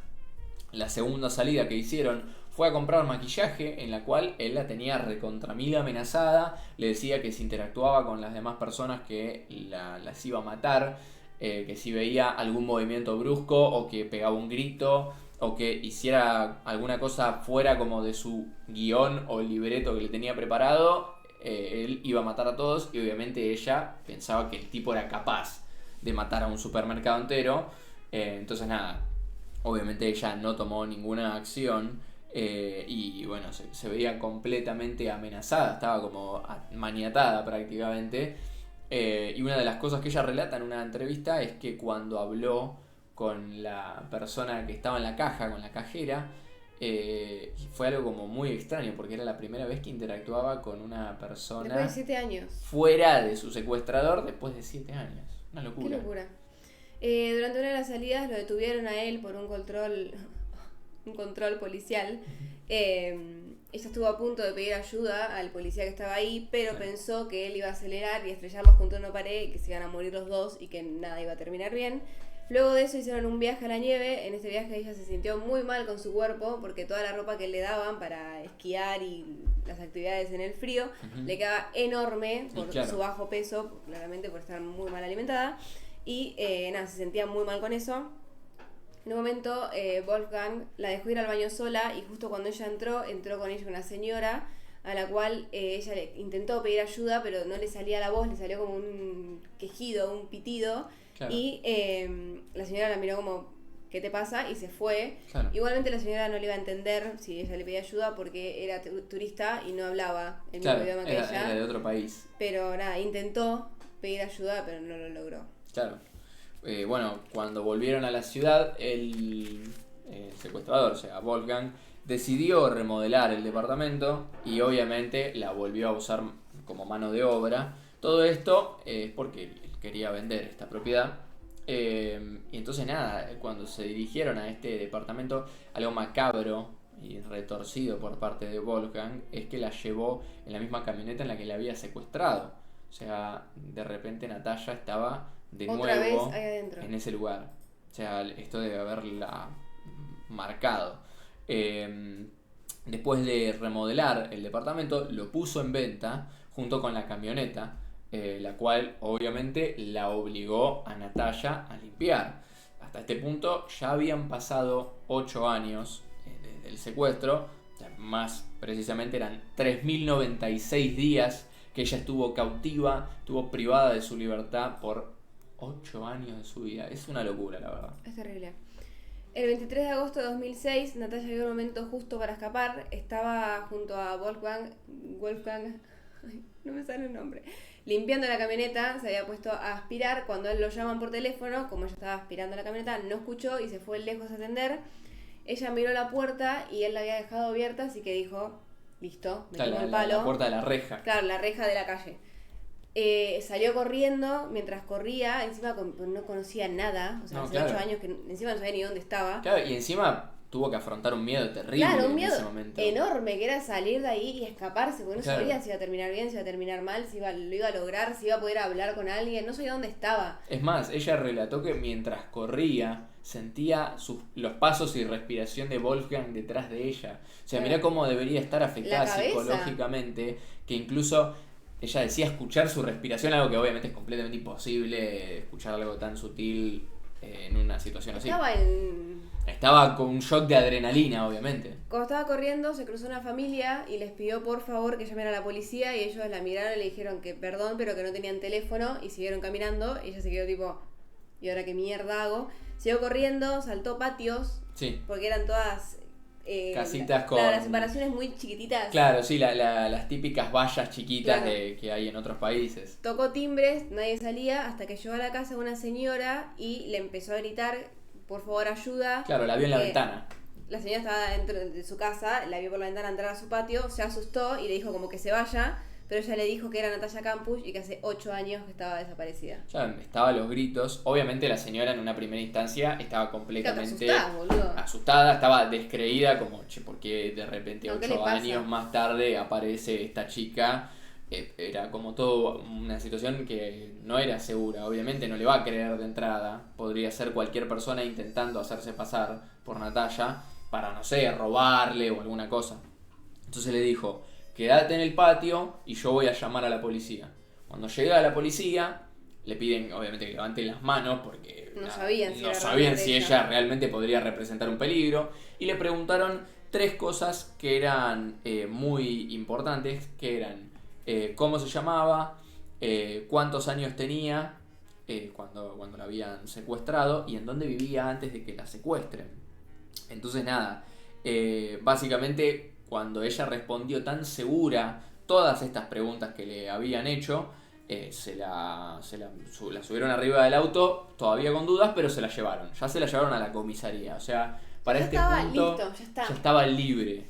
La segunda salida que hicieron fue a comprar maquillaje, en la cual él la tenía recontra mil amenazada, le decía que si interactuaba con las demás personas que las iba a matar, que si veía algún movimiento brusco o que pegaba un grito o que hiciera alguna cosa fuera como de su guión o libreto que le tenía preparado, él iba a matar a todos y obviamente ella pensaba que el tipo era capaz de matar a un supermercado entero. Entonces nada, obviamente ella no tomó ninguna acción. Y bueno, se veía completamente amenazada, estaba como maniatada prácticamente. Y una de las cosas que ella relata en una entrevista es que cuando habló con la persona que estaba en la caja, con la cajera, fue algo como muy extraño porque era la primera vez que interactuaba con una persona Después de 7 años. fuera de su secuestrador después de 7 años. Una Qué locura. locura. Durante una de las salidas lo detuvieron a él por un control policial. Ella estuvo a punto de pedir ayuda al policía que estaba ahí, pero pensó que él iba a acelerar y estrellarlos contra una pared y que se iban a morir los dos y que nada iba a terminar bien. Luego de eso hicieron un viaje a la nieve. En este viaje ella se sintió muy mal con su cuerpo porque toda la ropa que le daban para esquiar y las actividades en el frío le quedaba enorme por su bajo peso, claramente por estar muy mal alimentada. Y nada, se sentía muy mal con eso. En un momento Wolfgang la dejó ir al baño sola y justo cuando ella entró con ella una señora a la cual ella le intentó pedir ayuda, pero no le salía la voz, le salió como un quejido, un pitido. Claro. Y la señora la miró como, ¿qué te pasa? Y se fue. Claro. Igualmente la señora no le iba a entender si ella le pedía ayuda porque era turista y no hablaba el mismo idioma que ella. Era de otro país. Pero nada, intentó pedir ayuda, pero no lo logró. Claro. bueno, cuando volvieron a la ciudad, el secuestrador, o sea, Wolfgang, decidió remodelar el departamento y obviamente la volvió a usar como mano de obra. Todo esto es porque él quería vender esta propiedad. Y entonces nada, cuando se dirigieron a este departamento, algo macabro y retorcido por parte de Wolfgang es que la llevó en la misma camioneta en la que la había secuestrado. O sea, de repente Natalia estaba de Otra nuevo vez ahí adentro. en ese lugar. O sea, esto debe haberla marcado. Después de remodelar el departamento, lo puso en venta junto con la camioneta, la cual obviamente la obligó a Natalia a limpiar. Hasta este punto ya habían pasado 8 años desde el secuestro, o sea, más precisamente eran 3096 días que ella estuvo cautiva, estuvo privada de su libertad por 8 años de su vida. Es una locura, la verdad. Es terrible. El 23 de agosto de 2006, Natalia vio un momento justo para escapar. Estaba junto a Wolfgang, ay, no me sale el nombre, limpiando la camioneta. Se había puesto a aspirar. Cuando él lo llaman por teléfono, como ella estaba aspirando la camioneta, no escuchó y se fue lejos a atender. Ella miró la puerta y él la había dejado abierta, así que dijo, listo, me tomo el palo. La puerta de la reja. Claro, la reja de la calle. Salió corriendo, mientras corría, encima no conocía nada, o sea, No, hace claro. 8 años que encima no sabía ni dónde estaba. Claro, y encima tuvo que afrontar un miedo terrible Claro, un en miedo ese momento. enorme, que era salir de ahí y escaparse, porque no Claro. sabía si iba a terminar bien, si iba a terminar mal, si lo iba a lograr, si iba a poder hablar con alguien, no sabía dónde estaba. Es más, ella relató que mientras corría sentía los pasos y respiración de Wolfgang detrás de ella. O sea, Claro. mirá cómo debería estar afectada La cabeza. psicológicamente, que incluso ella decía escuchar su respiración, algo que obviamente es completamente imposible escuchar algo tan sutil en una situación así. Estaba con un shock de adrenalina, obviamente. Cuando estaba corriendo se cruzó una familia y les pidió por favor que llamaran a la policía y ellos la miraron y le dijeron que perdón, pero que no tenían teléfono y siguieron caminando y ella se quedó tipo, ¿y ahora qué mierda hago? Siguió corriendo, saltó patios, Sí. porque eran todas Casitas con... las separaciones muy chiquititas. Claro, sí, las típicas vallas chiquitas Claro. que hay en otros países. Tocó timbres, nadie salía, hasta que llegó a la casa una señora y le empezó a gritar, por favor ayuda. Claro, la vio en la porque ventana. La señora estaba dentro de su casa, la vio por la ventana entrar a su patio, se asustó y le dijo como que se vaya, pero ella le dijo que era Natalia Campos y que hace 8 años que estaba desaparecida. Ya estaba a los gritos. Obviamente la señora en una primera instancia estaba completamente Asustada, boludo. asustada, estaba descreída, como, che, ¿por qué de repente No, ¿qué le 8 pasa? años más tarde aparece esta chica? Era como todo una situación que no era segura. Obviamente no le va a creer de entrada. Podría ser cualquier persona intentando hacerse pasar por Natalia para, no sé, robarle o alguna cosa. Entonces le dijo, quédate en el patio y yo voy a llamar a la policía. Cuando llega la policía, le piden obviamente que levanten las manos porque No sabían si no era sabían realmente si ella realmente podría representar un peligro. Y le preguntaron 3 cosas que eran muy importantes, que eran cómo se llamaba, cuántos años tenía cuando la habían secuestrado y en dónde vivía antes de que la secuestren. Entonces nada, básicamente cuando ella respondió tan segura todas estas preguntas que le habían hecho, la subieron arriba del auto, todavía con dudas, pero se la llevaron. Ya se la llevaron a la comisaría. O sea, para Ya este estaba punto listo, ya está. ya estaba libre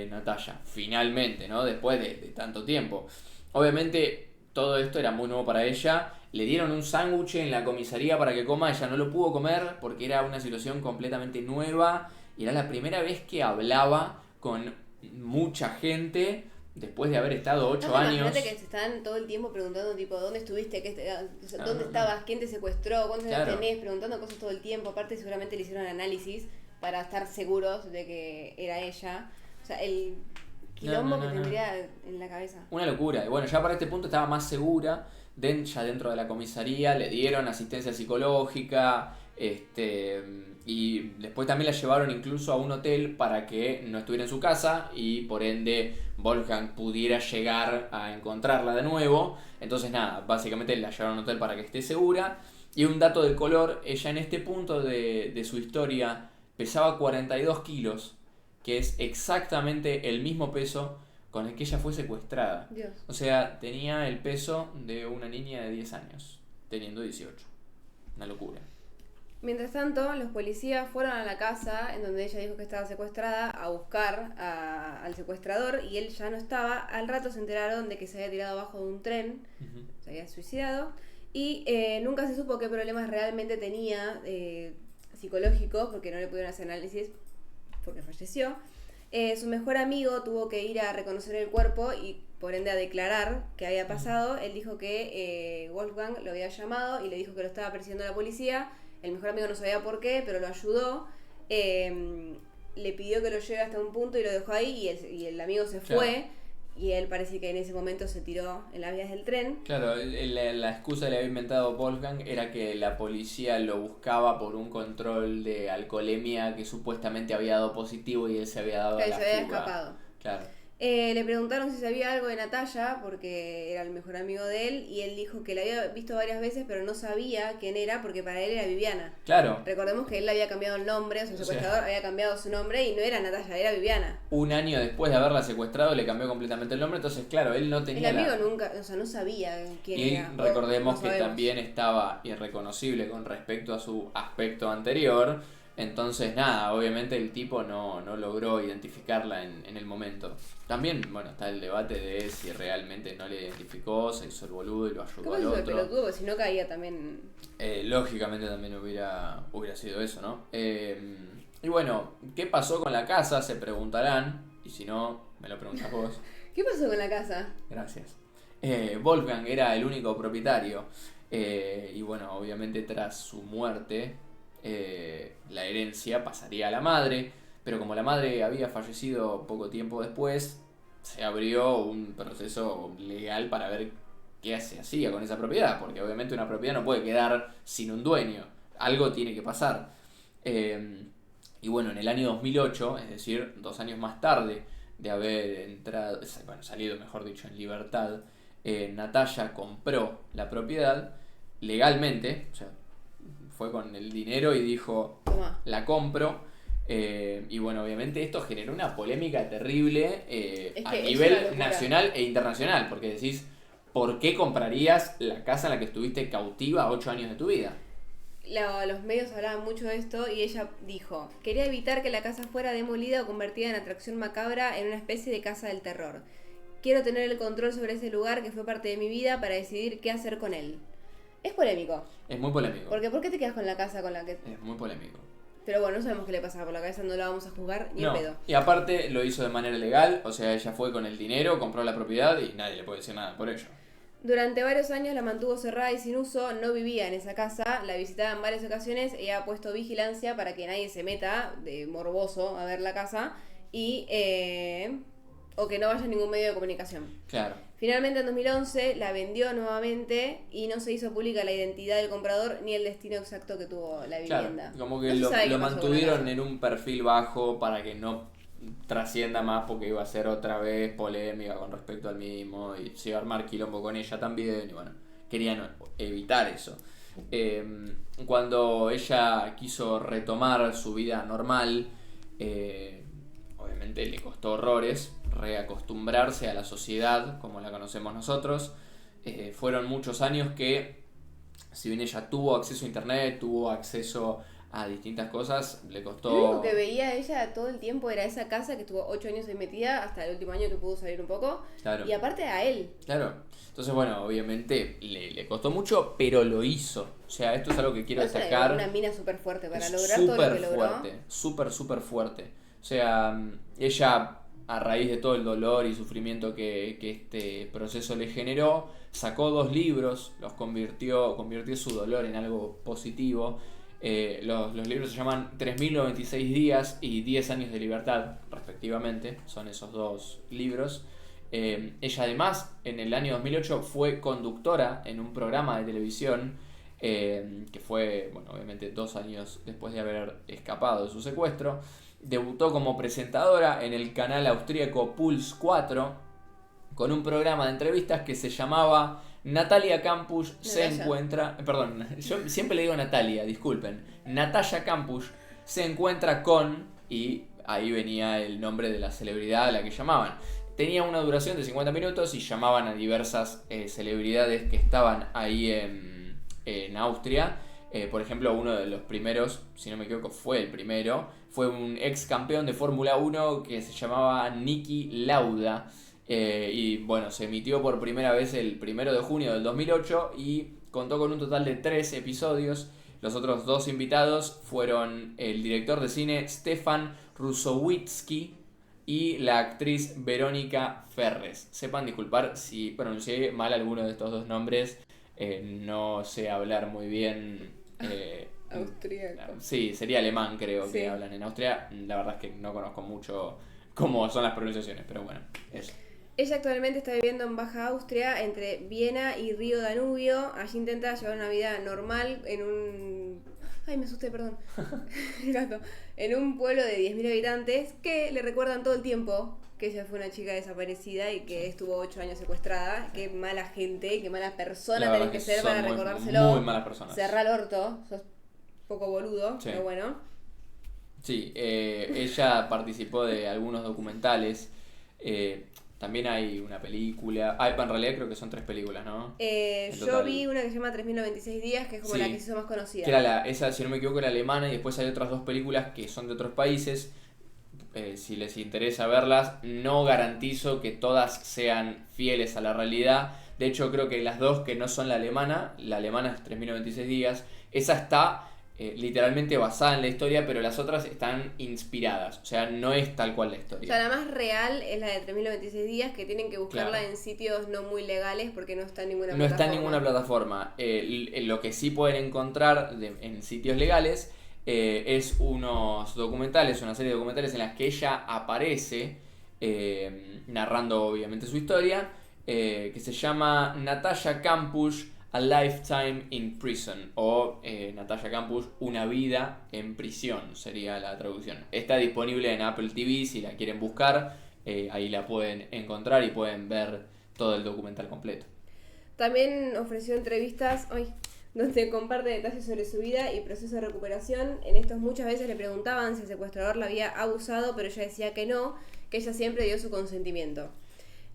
Natalia, finalmente, ¿no? Después de tanto tiempo. Obviamente todo esto era muy nuevo para ella. Le dieron un sándwich en la comisaría para que coma, ella no lo pudo comer porque era una situación completamente nueva y era la primera vez que hablaba con mucha gente después de haber estado 8 No, años. imagínate que se están todo el tiempo preguntando tipo, ¿dónde estuviste? ¿Dónde No. estabas? ¿Quién te secuestró? ¿Cuántos años Claro. tenés? Preguntando cosas todo el tiempo. Aparte seguramente le hicieron análisis para estar seguros de que era ella. O sea, el quilombo No. que tendría en la cabeza. Una locura. Y bueno, ya para este punto estaba más segura. Ya dentro de la comisaría le dieron asistencia psicológica. Y después también la llevaron incluso a un hotel para que no estuviera en su casa y por ende Wolfgang pudiera llegar a encontrarla de nuevo. Entonces nada, básicamente la llevaron a un hotel para que esté segura. Y un dato del color, ella en este punto de su historia pesaba 42 kilos, que es exactamente el mismo peso con el que ella fue secuestrada. Dios. O sea, tenía el peso de una niña de 10 años, teniendo 18. Una locura. Mientras tanto, los policías fueron a la casa en donde ella dijo que estaba secuestrada a buscar al secuestrador y él ya no estaba. Al rato se enteraron de que se había tirado abajo de un tren, se había suicidado y nunca se supo qué problemas realmente tenía psicológicos porque no le pudieron hacer análisis porque falleció. Su mejor amigo tuvo que ir a reconocer el cuerpo y por ende a declarar qué había pasado. Él dijo que Wolfgang lo había llamado y le dijo que lo estaba persiguiendo la policía. El mejor amigo no sabía por qué, pero lo ayudó. Le pidió que lo lleve hasta un punto y lo dejó ahí y el amigo se fue. Claro. Y él parece que en ese momento se tiró en las vías del tren. Claro, la excusa que le había inventado Wolfgang era que la policía lo buscaba por un control de alcoholemia que supuestamente había dado positivo y él se había dado a Claro, la se había fuga. escapado. Claro. Le preguntaron si sabía algo de Natalia, porque era el mejor amigo de él, y él dijo que la había visto varias veces, pero no sabía quién era, porque para él era Viviana. Claro. Recordemos que él le había cambiado el nombre, o sea, el secuestrador había cambiado su nombre y no era Natalia, era Viviana. Un año después de haberla secuestrado le cambió completamente el nombre, entonces claro, él no tenía El amigo nunca, o sea, no sabía quién Y era. recordemos No que sabemos. también estaba irreconocible con respecto a su aspecto anterior. Entonces, nada, obviamente el tipo no logró identificarla en el momento. También, bueno, está el debate de si realmente no le identificó, se hizo el boludo y lo ayudó ¿Cómo al hizo el otro. pelotudo? Porque si no caía también. Lógicamente también hubiera sido eso, ¿no? Y bueno, ¿qué pasó con la casa? Se preguntarán. Y si no, me lo preguntas vos. ¿Qué pasó con la casa? Gracias. Wolfgang era el único propietario. Y bueno, obviamente tras su muerte, la herencia pasaría a la madre. Pero como la madre había fallecido poco tiempo después, se abrió un proceso legal para ver qué se hacía con esa propiedad. Porque obviamente una propiedad no puede quedar sin un dueño. Algo tiene que pasar. Y bueno, en el año 2008, es decir, 2 años más tarde de haber salido, mejor dicho, en libertad, Natalia compró la propiedad legalmente, o sea, fue con el dinero y dijo, Toma. la compro. Y bueno, obviamente esto generó una polémica terrible Es a que es una nivel locura. nacional e internacional, porque decís, ¿por qué comprarías la casa en la que estuviste cautiva 8 años de tu vida? Los medios hablaban mucho de esto y ella dijo, quería evitar que la casa fuera demolida o convertida en atracción macabra en una especie de casa del terror. Quiero tener el control sobre ese lugar que fue parte de mi vida para decidir qué hacer con él. Es polémico. Es muy polémico. Porque ¿por qué te quedas con la casa con la que...? Es muy polémico. Pero bueno, no sabemos qué le pasaba por la cabeza, no la vamos a juzgar ni en No, pedo. y aparte lo hizo de manera legal, o sea, ella fue con el dinero, compró la propiedad y nadie le puede decir nada por ello. Durante varios años la mantuvo cerrada y sin uso, no vivía en esa casa, la visitaba en varias ocasiones, ella ha puesto vigilancia para que nadie se meta de morboso a ver la casa y o que no vaya a ningún medio de comunicación. Claro. Finalmente en 2011 la vendió nuevamente y no se hizo pública la identidad del comprador ni el destino exacto que tuvo la vivienda. Claro, como que No se lo sabe qué pasó con la mantuvieron casa. en un perfil bajo para que no trascienda más porque iba a ser otra vez polémica con respecto al mismo y se iba a armar quilombo con ella también y bueno, querían evitar eso. Cuando ella quiso retomar su vida normal, obviamente le costó horrores reacostumbrarse a la sociedad como la conocemos nosotros. Fueron muchos años que, si bien ella tuvo acceso a internet, tuvo acceso a distintas cosas, le Lo costó... único que veía ella todo el tiempo era esa casa que estuvo 8 años ahí metida hasta el último año que pudo salir un poco. Claro. Y aparte a él. Claro. Entonces, bueno, obviamente le costó mucho, pero lo hizo. O sea, esto es algo que quiero Otra, destacar. una mina súper fuerte para Es lograr todo lo que logró. fuerte, súper fuerte. O sea, ella, a raíz de todo el dolor y sufrimiento que este proceso le generó, sacó 2 libros, convirtió su dolor en algo positivo. Los libros se llaman 3096 días y 10 años de libertad, respectivamente. Son esos 2 libros. Ella además, en el año 2008, fue conductora en un programa de televisión que fue, bueno, obviamente 2 años después de haber escapado de su secuestro. Debutó como presentadora en el canal austríaco Puls 4 con un programa de entrevistas que se llamaba Natalia Kampusch se encuentra... Perdón, yo siempre le digo Natalia, disculpen. Natalia Kampusch se encuentra con... Y ahí venía el nombre de la celebridad a la que llamaban. Tenía una duración de 50 minutos y llamaban a diversas celebridades que estaban ahí en Austria. Por ejemplo, uno de los primeros, si no me equivoco, fue el primero, fue un ex campeón de Fórmula 1 que se llamaba Niki Lauda. Y bueno, se emitió por primera vez el 1 de junio del 2008 y contó con un total de 3 episodios. Los otros 2 invitados fueron el director de cine Stefan Rusowicki y la actriz Verónica Ferres. Sepan disculpar si pronuncié mal alguno de estos 2 nombres. No sé hablar muy bien. Austríaco. Sí, sería alemán, creo Sí. que hablan en Austria. La verdad es que no conozco mucho cómo son las pronunciaciones, pero bueno, eso. Ella actualmente está viviendo en Baja Austria, entre Viena y Río Danubio. Allí intenta llevar una vida normal en un... Ay, me asusté, perdón. El gato. En un pueblo de 10.000 habitantes que le recuerdan todo el tiempo que ella fue una chica desaparecida y que estuvo 8 años secuestrada. Qué mala gente, qué mala persona La tenés verdad que que ser son para muy- recordárselo. muy malas personas. Cerrá el orto, sos poco boludo, Sí. pero bueno. Sí, ella participó de algunos documentales. También hay una película. En realidad creo que son 3 películas, ¿no? En Yo total. vi una que se llama 3096 días, que es como Sí. la que se hizo más conocida. Que era esa, si no me equivoco, era alemana. Y después hay otras 2 películas que son de otros países. Si les interesa verlas, no garantizo que todas sean fieles a la realidad. De hecho, creo que las 2 que no son la alemana es 3096 días, esa está literalmente basada en la historia, pero las otras están inspiradas. O sea, no es tal cual la O historia. sea, la más real es la de 3096 días, que tienen que buscarla Claro. en sitios no muy legales porque no está en ninguna No plataforma. está en ninguna plataforma. Lo que sí pueden encontrar en sitios legales es unos documentales, una serie de documentales en las que ella aparece narrando obviamente su historia, que se llama Natalia Kampusch, A Lifetime in Prison, o Natalia Kampusch, Una vida en prisión sería la traducción. Está disponible en Apple TV si la quieren buscar, ahí la pueden encontrar y pueden ver todo el documental completo. También ofreció entrevistas donde comparte detalles sobre su vida y proceso de recuperación. En estos muchas veces le preguntaban si el secuestrador la había abusado, pero ella decía que no, que ella siempre dio su consentimiento.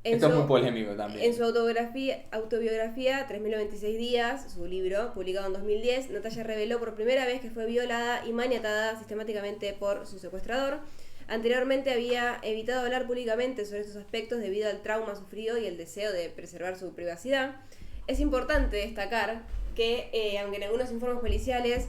Esto es muy polémico también. En su autobiografía 3096 días, su libro, publicado en 2010, Natalia reveló por primera vez que fue violada y maniatada sistemáticamente por su secuestrador. Anteriormente había evitado hablar públicamente sobre estos aspectos debido al trauma sufrido y el deseo de preservar su privacidad. Es importante destacar que, aunque en algunos informes policiales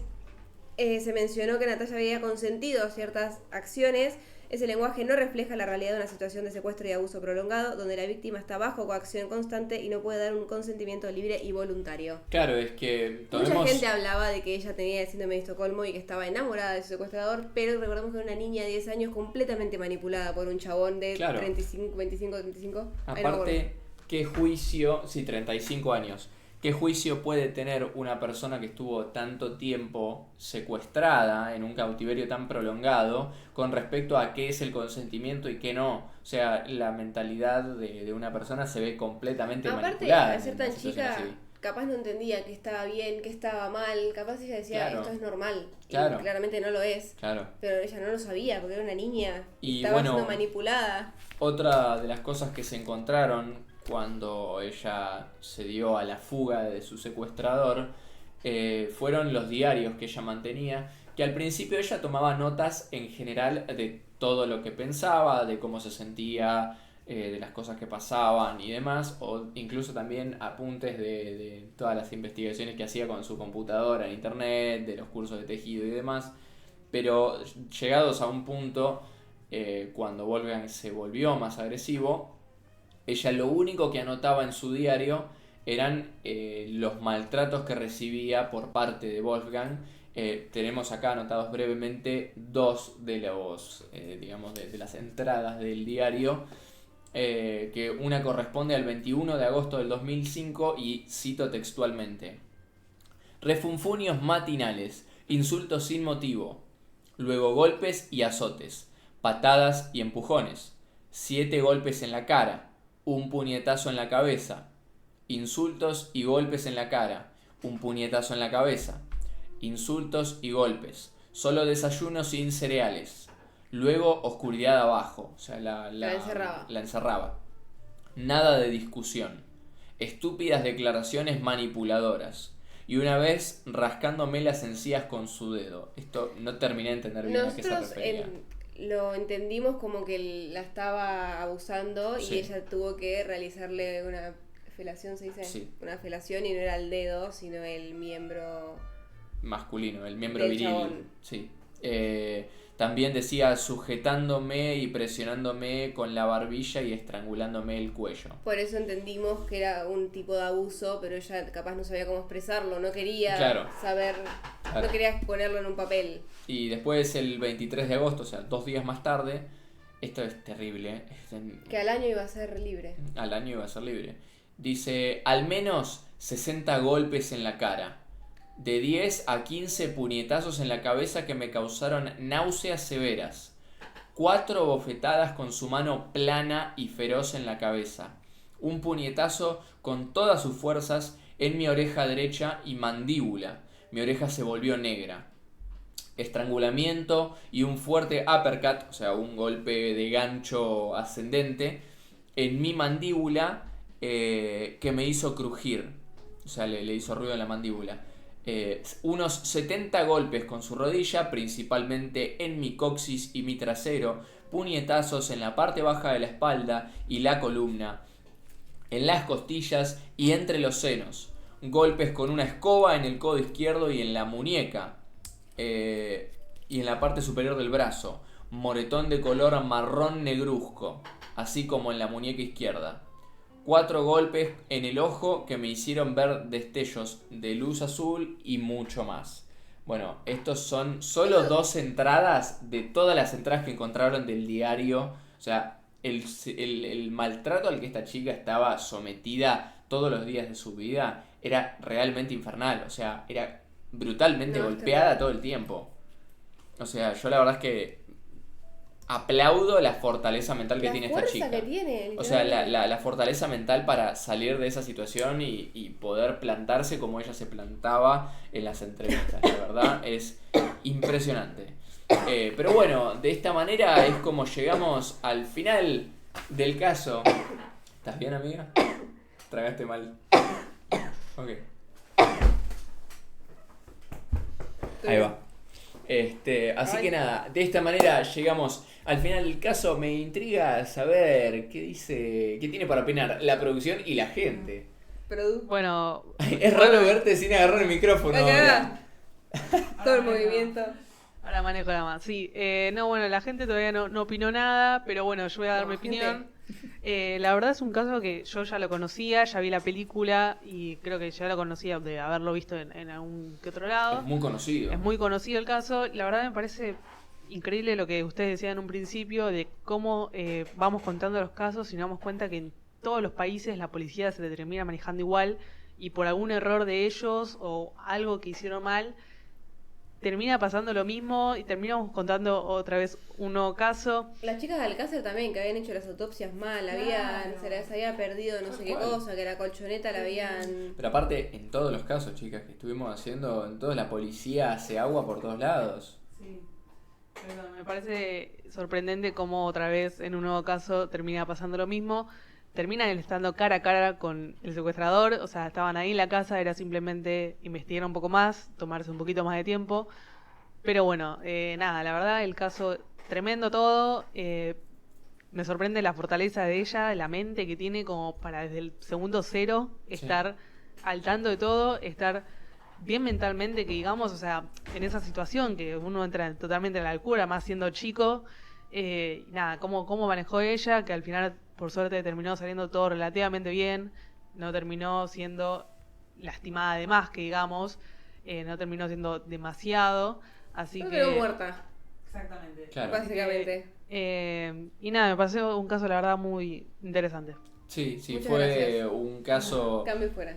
se mencionó que Natalia había consentido ciertas acciones, ese lenguaje no refleja la realidad de una situación de secuestro y abuso prolongado, donde la víctima está bajo coacción constante y no puede dar un consentimiento libre y voluntario. Claro, es que Mucha gente hablaba de que ella tenía el síndrome de Estocolmo y que estaba enamorada de su secuestrador, pero recordemos que era una niña de 10 años completamente manipulada por un chabón de Claro. 35, 25, 35. Aparte, ¿qué juicio? Sí, 35 años. ¿Qué juicio puede tener una persona que estuvo tanto tiempo secuestrada en un cautiverio tan prolongado con respecto a qué es el consentimiento y qué no? O sea, la mentalidad de una persona se ve completamente Aparte, manipulada. al ser en tan una situación chica, así. capaz no entendía que estaba bien, que estaba mal. Capaz ella decía, Claro. esto es normal. Claro. Y claramente no lo es. Claro. Pero ella no lo sabía porque era una niña. Y Estaba bueno, siendo manipulada. Otra de las cosas que se encontraron cuando ella se dio a la fuga de su secuestrador fueron los diarios que ella mantenía, que al principio ella tomaba notas en general de todo lo que pensaba, de cómo se sentía, de las cosas que pasaban y demás, o incluso también apuntes de todas las investigaciones que hacía con su computadora en internet, de los cursos de tejido y demás. Pero llegados a un punto, cuando Wolfgang se volvió más agresivo, ella lo único que anotaba en su diario eran los maltratos que recibía por parte de Wolfgang. Tenemos acá anotados brevemente 2 de los, digamos, de las entradas del diario, que una corresponde al 21 de agosto del 2005 y cito textualmente: refunfuños matinales, insultos sin motivo, luego golpes y azotes, patadas y empujones, 7 golpes en la cara, un puñetazo en la cabeza, insultos y golpes en la cara, un puñetazo en la cabeza, insultos y golpes, solo desayuno sin cereales, luego oscuridad abajo, o sea, la encerraba. Nada de discusión, estúpidas declaraciones manipuladoras, y una vez rascándome las encías con su dedo. Esto no terminé de entender bien a qué se Nosotros refería. lo entendimos como que la estaba abusando Sí. y ella tuvo que realizarle una felación, ¿se dice? Sí. Una felación y no era el dedo, sino el miembro. Masculino, el miembro Del viril. chabón. Sí. También decía sujetándome y presionándome con la barbilla y estrangulándome el cuello. Por eso entendimos que era un tipo de abuso, pero ella capaz no sabía cómo expresarlo, no quería Claro. saber, Claro. no quería ponerlo en un papel. Y después el 23 de agosto, o sea, 2 días más tarde, esto es terrible, Que al año iba a ser libre. al año iba a ser libre. Dice, al menos 60 golpes en la cara, de 10 a 15 puñetazos en la cabeza que me causaron náuseas severas, 4 bofetadas con su mano plana y feroz en la cabeza, un puñetazo con todas sus fuerzas en mi oreja derecha y mandíbula, mi oreja se volvió negra. Estrangulamiento y un fuerte uppercut, o sea, un golpe de gancho ascendente, en mi mandíbula que me hizo crujir, o sea, le hizo ruido en la mandíbula. Unos 70 golpes con su rodilla, principalmente en mi coxis y mi trasero, puñetazos en la parte baja de la espalda y la columna, en las costillas y entre los senos, golpes con una escoba en el codo izquierdo y en la muñeca, y en la parte superior del brazo, moretón de color marrón negruzco, así como en la muñeca izquierda. 4 golpes en el ojo que me hicieron ver destellos de luz azul y mucho más. Bueno, estos son solo 2 entradas de todas las entradas que encontraron del diario. O sea, el maltrato al que esta chica estaba sometida todos los días de su vida era realmente infernal. O sea, era brutalmente No, golpeada todo el tiempo. O sea, yo la verdad es que aplaudo la fortaleza mental que La tiene esta fuerza chica. que tiene, O sea, literalmente. la fortaleza mental para salir de esa situación y poder plantarse como ella se plantaba en las entrevistas. La verdad es impresionante. Pero bueno, de esta manera es como llegamos al final del caso. ¿Estás bien, amiga? Tragaste mal. Ok. Ahí va. Así que nada, de esta manera llegamos al final del caso. Me intriga saber qué tiene para opinar la producción y la gente. Bueno, Es raro verte sin agarrar el micrófono. Acá. Todo el movimiento. ahora manejo la más. Sí, no, bueno, la gente todavía no opinó nada, pero bueno, yo voy a dar mi gente. opinión. La verdad es un caso que yo ya lo conocía, ya vi la película y creo que ya lo conocía de haberlo visto en algún que otro lado. Es muy conocido. Es muy conocido el caso. La verdad me parece increíble lo que ustedes decían en un principio de cómo vamos contando los casos y nos damos cuenta que en todos los países la policía se le termina manejando igual y por algún error de ellos o algo que hicieron mal termina pasando lo mismo y terminamos contando otra vez un nuevo caso. Las chicas de Alcácer también, que habían hecho las autopsias mal, se les había perdido no sé qué ¿Cuál? cosa, que la colchoneta la habían... Pero aparte, en todos los casos, chicas, que estuvimos haciendo, en todos la policía hace agua por todos lados. Sí. Pero me parece sorprendente cómo otra vez en un nuevo caso termina pasando lo mismo. Terminan estando cara a cara con el secuestrador, o sea, estaban ahí en la casa, era simplemente investigar un poco más, tomarse un poquito más de tiempo. Pero bueno, nada, la verdad, el caso tremendo todo. Me sorprende la fortaleza de ella, la mente que tiene como para desde el segundo cero estar al tanto de todo, estar bien mentalmente, que digamos, o sea, en esa situación que uno entra totalmente en la locura, más siendo chico. Nada, cómo manejó ella, que al final, por suerte, terminó saliendo todo relativamente bien, no terminó siendo lastimada de más, que digamos, no terminó siendo demasiado, así No que... quedó muerta, Exactamente. Claro. básicamente. Y nada, me pareció un caso, la verdad, muy interesante. Sí, Muchas fue gracias. un caso Cambio fuera.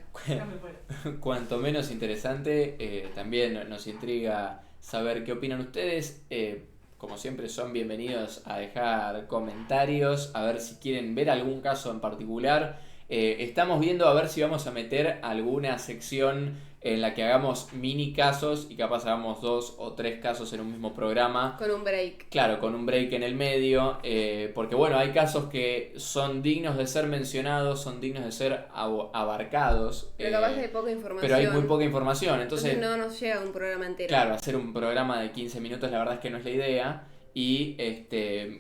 cuanto menos interesante. También nos intriga saber qué opinan ustedes. Como siempre, son bienvenidos a dejar comentarios, a ver si quieren ver algún caso en particular. Estamos viendo a ver si vamos a meter alguna sección en la que hagamos mini casos y capaz hagamos 2 o 3 casos en un mismo programa. Con un break. Claro, con un break en el medio, porque bueno, hay casos que son dignos de ser mencionados, son dignos de ser abarcados. Pero capaz hay poca información. Pero hay muy poca información, entonces no nos llega un programa entero. claro, hacer un programa de 15 minutos la verdad es que no es la idea. Y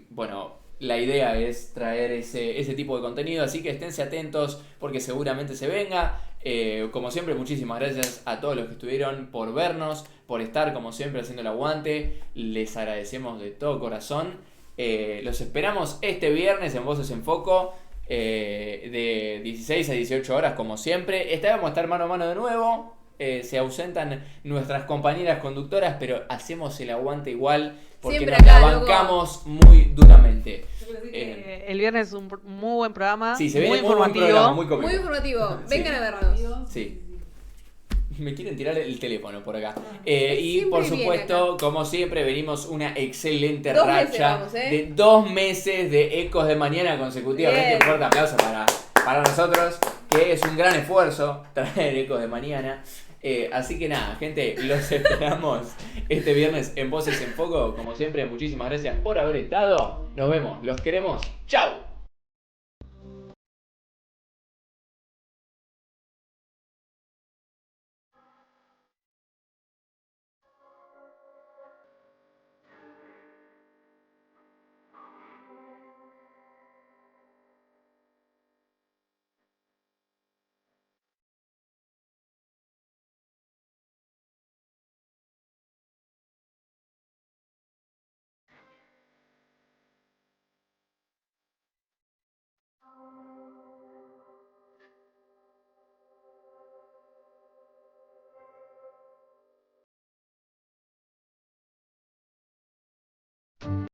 bueno, la idea es traer ese tipo de contenido, así que esténse atentos porque seguramente se venga. Como siempre, muchísimas gracias a todos los que estuvieron por vernos, por estar como siempre haciendo el aguante. Les agradecemos de todo corazón. Los esperamos este viernes en Voces en Foco, de 16 a 18 horas como siempre. Esta vez vamos a estar mano a mano de nuevo. Se ausentan nuestras compañeras conductoras, pero hacemos el aguante igual porque siempre nos la acá, bancamos muy duramente. El viernes es un muy buen programa, Sí, se muy viene muy buen informativo. programa, muy cómico. Muy informativo. Sí. Vengan a vernos. Sí. Me quieren tirar el teléfono por acá. Y Siempre por viene supuesto, acá. como siempre, venimos una excelente 2 meses racha vamos, de 2 meses de Ecos de Mañana consecutivamente. Bien. Un fuerte aplauso para nosotros, que es un gran esfuerzo traer Ecos de Mañana. Así que nada, gente, los esperamos este viernes en Voces en Foco. Como siempre, muchísimas gracias por haber estado. Nos vemos, los queremos. ¡Chao!